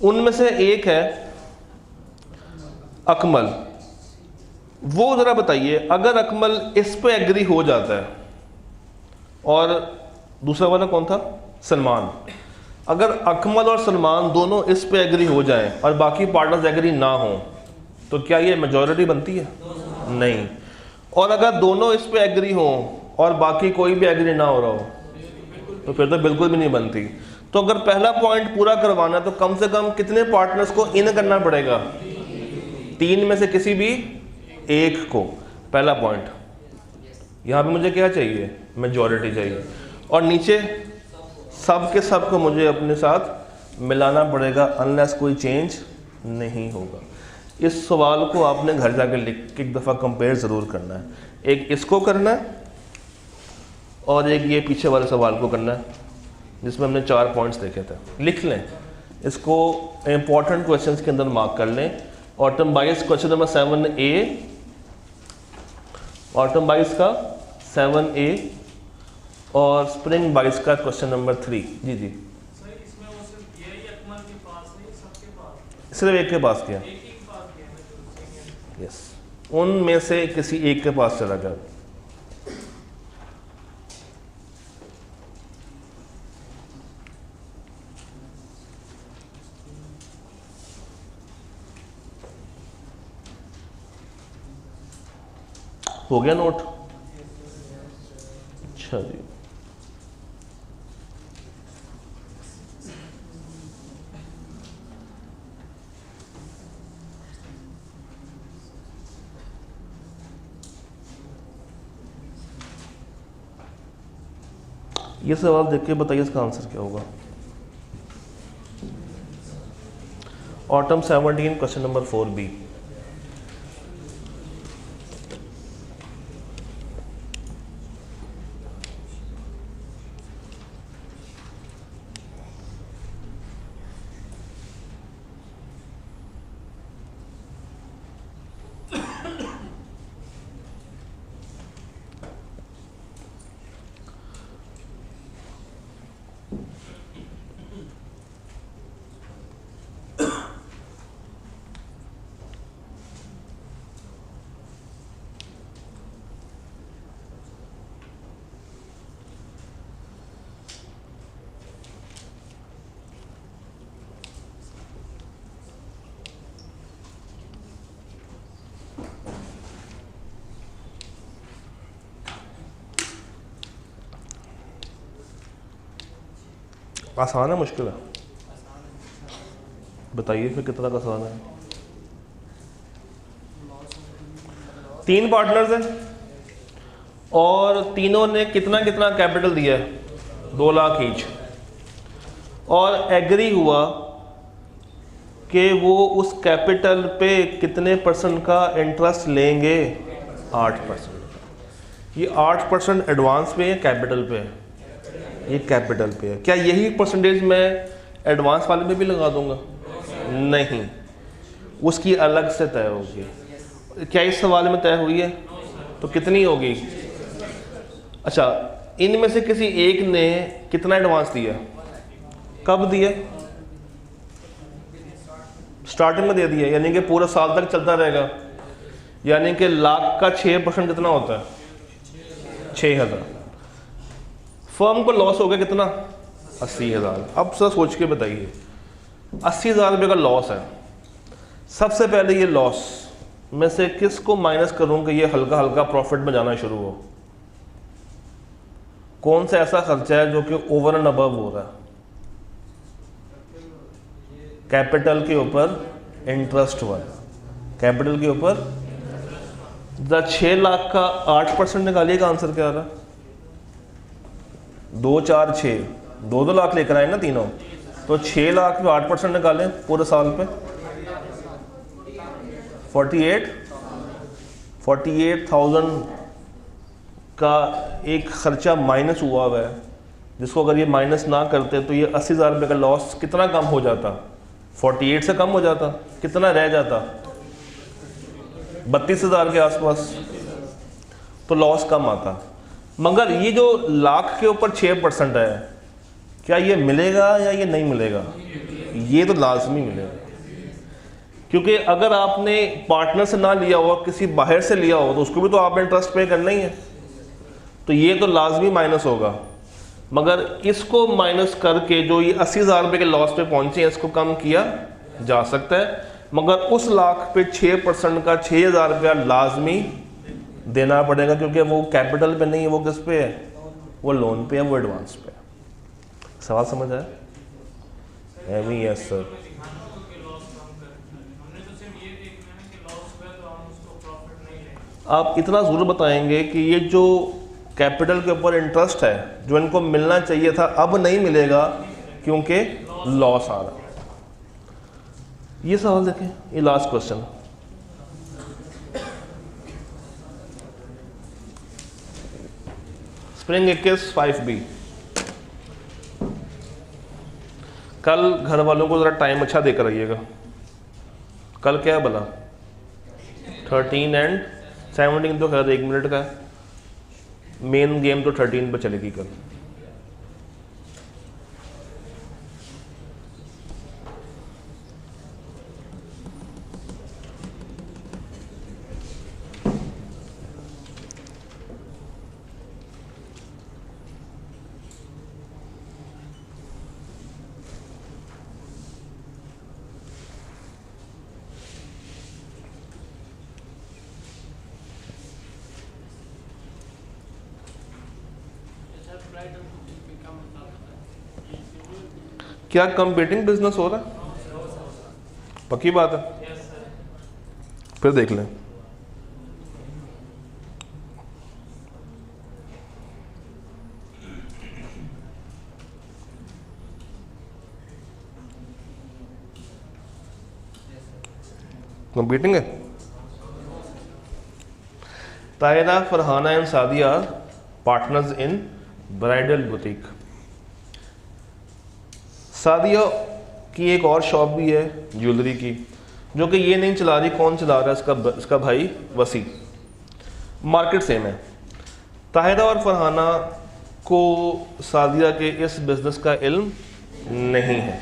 उनमें से एक है अकमल। वो ज़रा बताइए, अगर अकमल इस पे एग्री हो जाता है, और दूसरा वाला कौन था? सलमान। अगर अकमल और सलमान दोनों इस पे एग्री हो जाएं और बाकी पार्टनर्स एग्री ना हो, तो क्या ये मेजॉरिटी बनती है? नहीं। और अगर दोनों इस पे एग्री हो और बाकी कोई भी एग्री ना हो रहा हो, तो फिर तो बिल्कुल भी नहीं बनती। तो अगर पहला पॉइंट पूरा करवाना है तो कम से कम कितने पार्टनर्स को इन करना पड़ेगा? 3 में से किसी भी एक को। पहला पॉइंट। यहाँ पे मुझे क्या चाहिए? मेजॉरिटी चाहिए। और नीचे सब के सब को मुझे अपने साथ मिलाना पड़ेगा, अनलेस कोई चेंज नहीं होगा। इस सवाल को आपने घर जाकर लिख के एक दफ़ा कंपेयर ज़रूर करना है। एक इसको करना है और एक ये पीछे वाले सवाल को करना है, जिसमें हमने 4 पॉइंट्स देखे थे। लिख लें इसको, इंपॉर्टेंट क्वेश्चंस के अंदर मार्क कर लें। ऑटम बाइस क्वेश्चन नंबर 7A, ऑटम बाइस का 7A, और स्प्रिंग बाइस का क्वेश्चन नंबर 3। जी जी, सिर्फ एक के पास किया। यस, उनमें से किसी एक के पास चला गया। हो गया नोट? अच्छा जी, ये सवाल देख के बताइए इसका आंसर क्या होगा। Autumn 17 question number 4B। आसान है मुश्किल है? बताइए फिर कितना आसान है। 3 पार्टनर्स हैं और तीनों ने कितना कितना कैपिटल दिया है? 2 लाख ईच, और एग्री हुआ कि वो उस कैपिटल पे कितने % का इंटरेस्ट लेंगे? 8%। ये 8% एडवांस पे है, कैपिटल पे है? ये कैपिटल पे है। क्या यही परसेंटेज मैं एडवांस वाले में भी लगा दूंगा? नहीं, उसकी अलग से तय होगी। क्या इस सवाल में तय हुई है? तो कितनी होगी? अच्छा, इनमें से किसी एक ने कितना एडवांस दिया? कब दिया? स्टार्टिंग में दे दिया, यानी कि पूरा साल तक चलता रहेगा। यानी कि लाख का 6% कितना होता है? 6000। फर्म को लॉस हो गया कितना? 80,000। अब सर सोच के बताइए, 80,000 रुपये का लॉस है। सबसे पहले ये लॉस में से किसको माइनस करूं कि ये हल्का हल्का प्रॉफिट में जाना शुरू हो? कौन सा ऐसा खर्चा है जो कि ओवर एंड अबव हो रहा है? कैपिटल के ऊपर इंटरेस्ट वाला, कैपिटल के ऊपर। 6 लाख का 8% निकालिए का आंसर क्या आ रहा है? 2 4 6, 2 लाख लेकर आए ना तीनों, तो 6 लाख पे 8% निकालें पूरे साल पे 48,000 का एक खर्चा माइनस हुआ है जिसको अगर ये माइनस ना करते तो ये 80,000 रुपये का लॉस कितना कम हो जाता, 48 से कम हो जाता, कितना रह जाता, 32,000 के आसपास, तो लॉस कम आता। मगर ये जो लाख के ऊपर 6% है, क्या ये मिलेगा या ये नहीं मिलेगा? ये तो लाजमी मिलेगा, क्योंकि अगर आपने पार्टनर से ना लिया हो, किसी बाहर से लिया हो, तो उसको भी तो आपने इंटरेस्ट पे करना ही है, तो ये तो लाजमी माइनस होगा। मगर इसको माइनस करके जो ये 80,000 रुपये के लॉस पे पहुंचे हैं, इसको कम किया जा सकता है। मगर उस लाख पे 6% का 6,000 रुपया लाजमी देना पड़ेगा, क्योंकि वो कैपिटल पे नहीं है, वो किस पे है, वो लोन पे है, वो एडवांस पे है। सवाल समझ आया? Yes sir. आप इतना ज़रूर बताएंगे कि ये जो कैपिटल के ऊपर इंटरेस्ट है जो इनको मिलना चाहिए था, अब नहीं मिलेगा क्योंकि लॉस आ रहा है। ये सवाल देखें, ये लास्ट क्वेश्चन, स्प्रिंग 21 5B। कल घर वालों को ज़रा टाइम अच्छा देकर रहिएगा। कल क्या है भला? 13 एंड 17 तो खैर 1 मिनट का है, मेन गेम तो 13 पर चलेगी कल। क्या कंपीटिंग बिजनेस हो रहा है? पक्की बात है? फिर देख लें। कंपीटिंग है। Tahira, Farhana and Sadia partners in bridal boutique. Sadia की एक और शॉप भी है ज्वेलरी की, जो कि ये नहीं चला रही, कौन चला रहा है? इसका भाई वसी। मार्केट सेम है। ताहिरा और फरहाना को सादिया के इस बिज़नेस का इल्म नहीं है।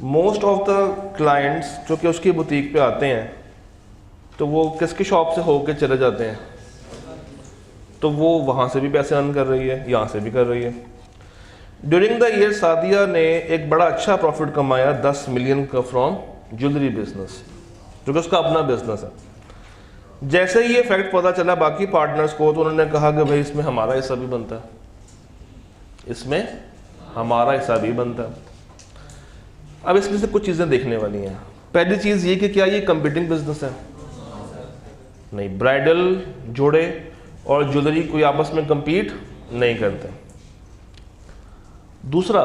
मोस्ट ऑफ द क्लाइंट्स जो कि उसकी बुटीक पे आते हैं, तो वो किसकी शॉप से होके चले जाते हैं, तो वो वहाँ से भी पैसे अर्न कर रही है, यहाँ से भी कर रही है। ड्यूरिंग द ईयर सादिया ने एक बड़ा अच्छा प्रॉफिट कमाया 10 मिलियन का फ्रॉम ज्वेलरी बिजनेस, जो कि उसका अपना बिजनेस है। जैसे ही ये फैक्ट पता चला बाकी पार्टनर्स को, तो उन्होंने कहा कि भाई इसमें हमारा हिस्सा भी बनता है, इसमें हमारा हिस्सा भी बनता है। अब इसमें से कुछ चीज़ें देखने वाली हैं। पहली चीज़ ये कि क्या ये कंपीटिंग बिजनेस है? नहीं, ब्राइडल जोड़े और ज्वेलरी कोई आपस में कंपीट नहीं करते। दूसरा,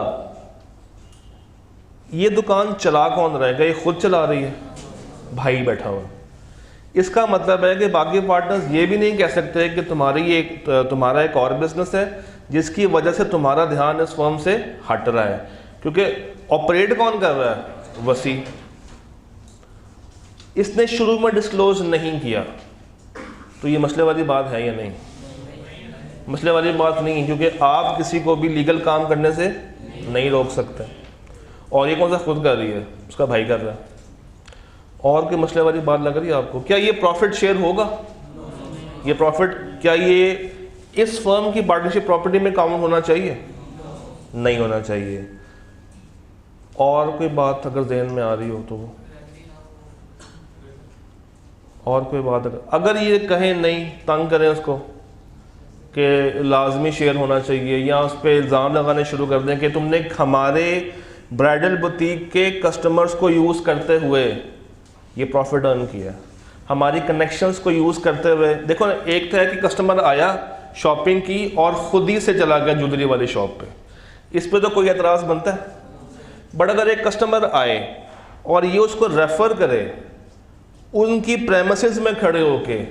ये दुकान चला कौन रहेगा? ये खुद चला रही है, भाई बैठा हुआ। इसका मतलब है कि बाकी पार्टनर्स ये भी नहीं कह सकते कि तुम्हारा एक और बिजनेस है जिसकी वजह से तुम्हारा ध्यान इस फर्म से हट रहा है, क्योंकि ऑपरेट कौन कर रहा है? वसी। इसने शुरू में डिस्क्लोज नहीं किया, तो ये मसले वाली बात है या नहीं? मसले वाली बात नहीं, क्योंकि आप किसी को भी लीगल काम करने से नहीं रोक सकते। और ये कौन सा खुद कर रही है? उसका भाई कर रहा है। और कोई मसले वाली बात लग रही है आपको? क्या ये प्रॉफिट शेयर होगा? ये प्रॉफिट क्या ये इस फर्म की पार्टनरशिप प्रॉपर्टी में काउंट होना चाहिए? नहीं होना चाहिए। और कोई बात अगर जहन में आ रही हो तो वो, और कोई बात अगर ये कहें नहीं, तंग करें उसको कि लाजमी शेयर होना चाहिए, या उस पर इल्ज़ाम लगाने शुरू कर दें कि तुमने हमारे ब्राइडल बुटीक के कस्टमर्स को यूज़ करते हुए ये प्रॉफिट अर्न किया, हमारी कनेक्शंस को यूज़ करते हुए। देखो, एक तो है कि कस्टमर आया, शॉपिंग की और ख़ुद ही से चला गया ज्वेलरी वाली शॉप पे, इस पर तो कोई एतराज़ बनता है। बट अगर एक कस्टमर आए और ये उसको रेफ़र करे उनकी प्रेमिसेस में खड़े होके,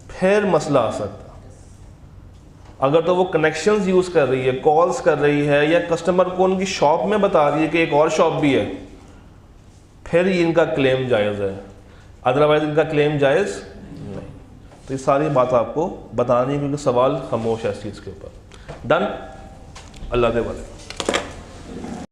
फिर मसला आ सकता। अगर तो वो कनेक्शंस यूज़ कर रही है, कॉल्स कर रही है, या कस्टमर को उनकी शॉप में बता रही है कि एक और शॉप भी है, फिर ये इनका क्लेम जायज़ है, अदरवाइज इनका क्लेम जायज़ नहीं। तो ये सारी बात आपको बतानी है, क्योंकि सवाल खामोश है इस चीज़ के ऊपर। डन। अल्लाह के वाले।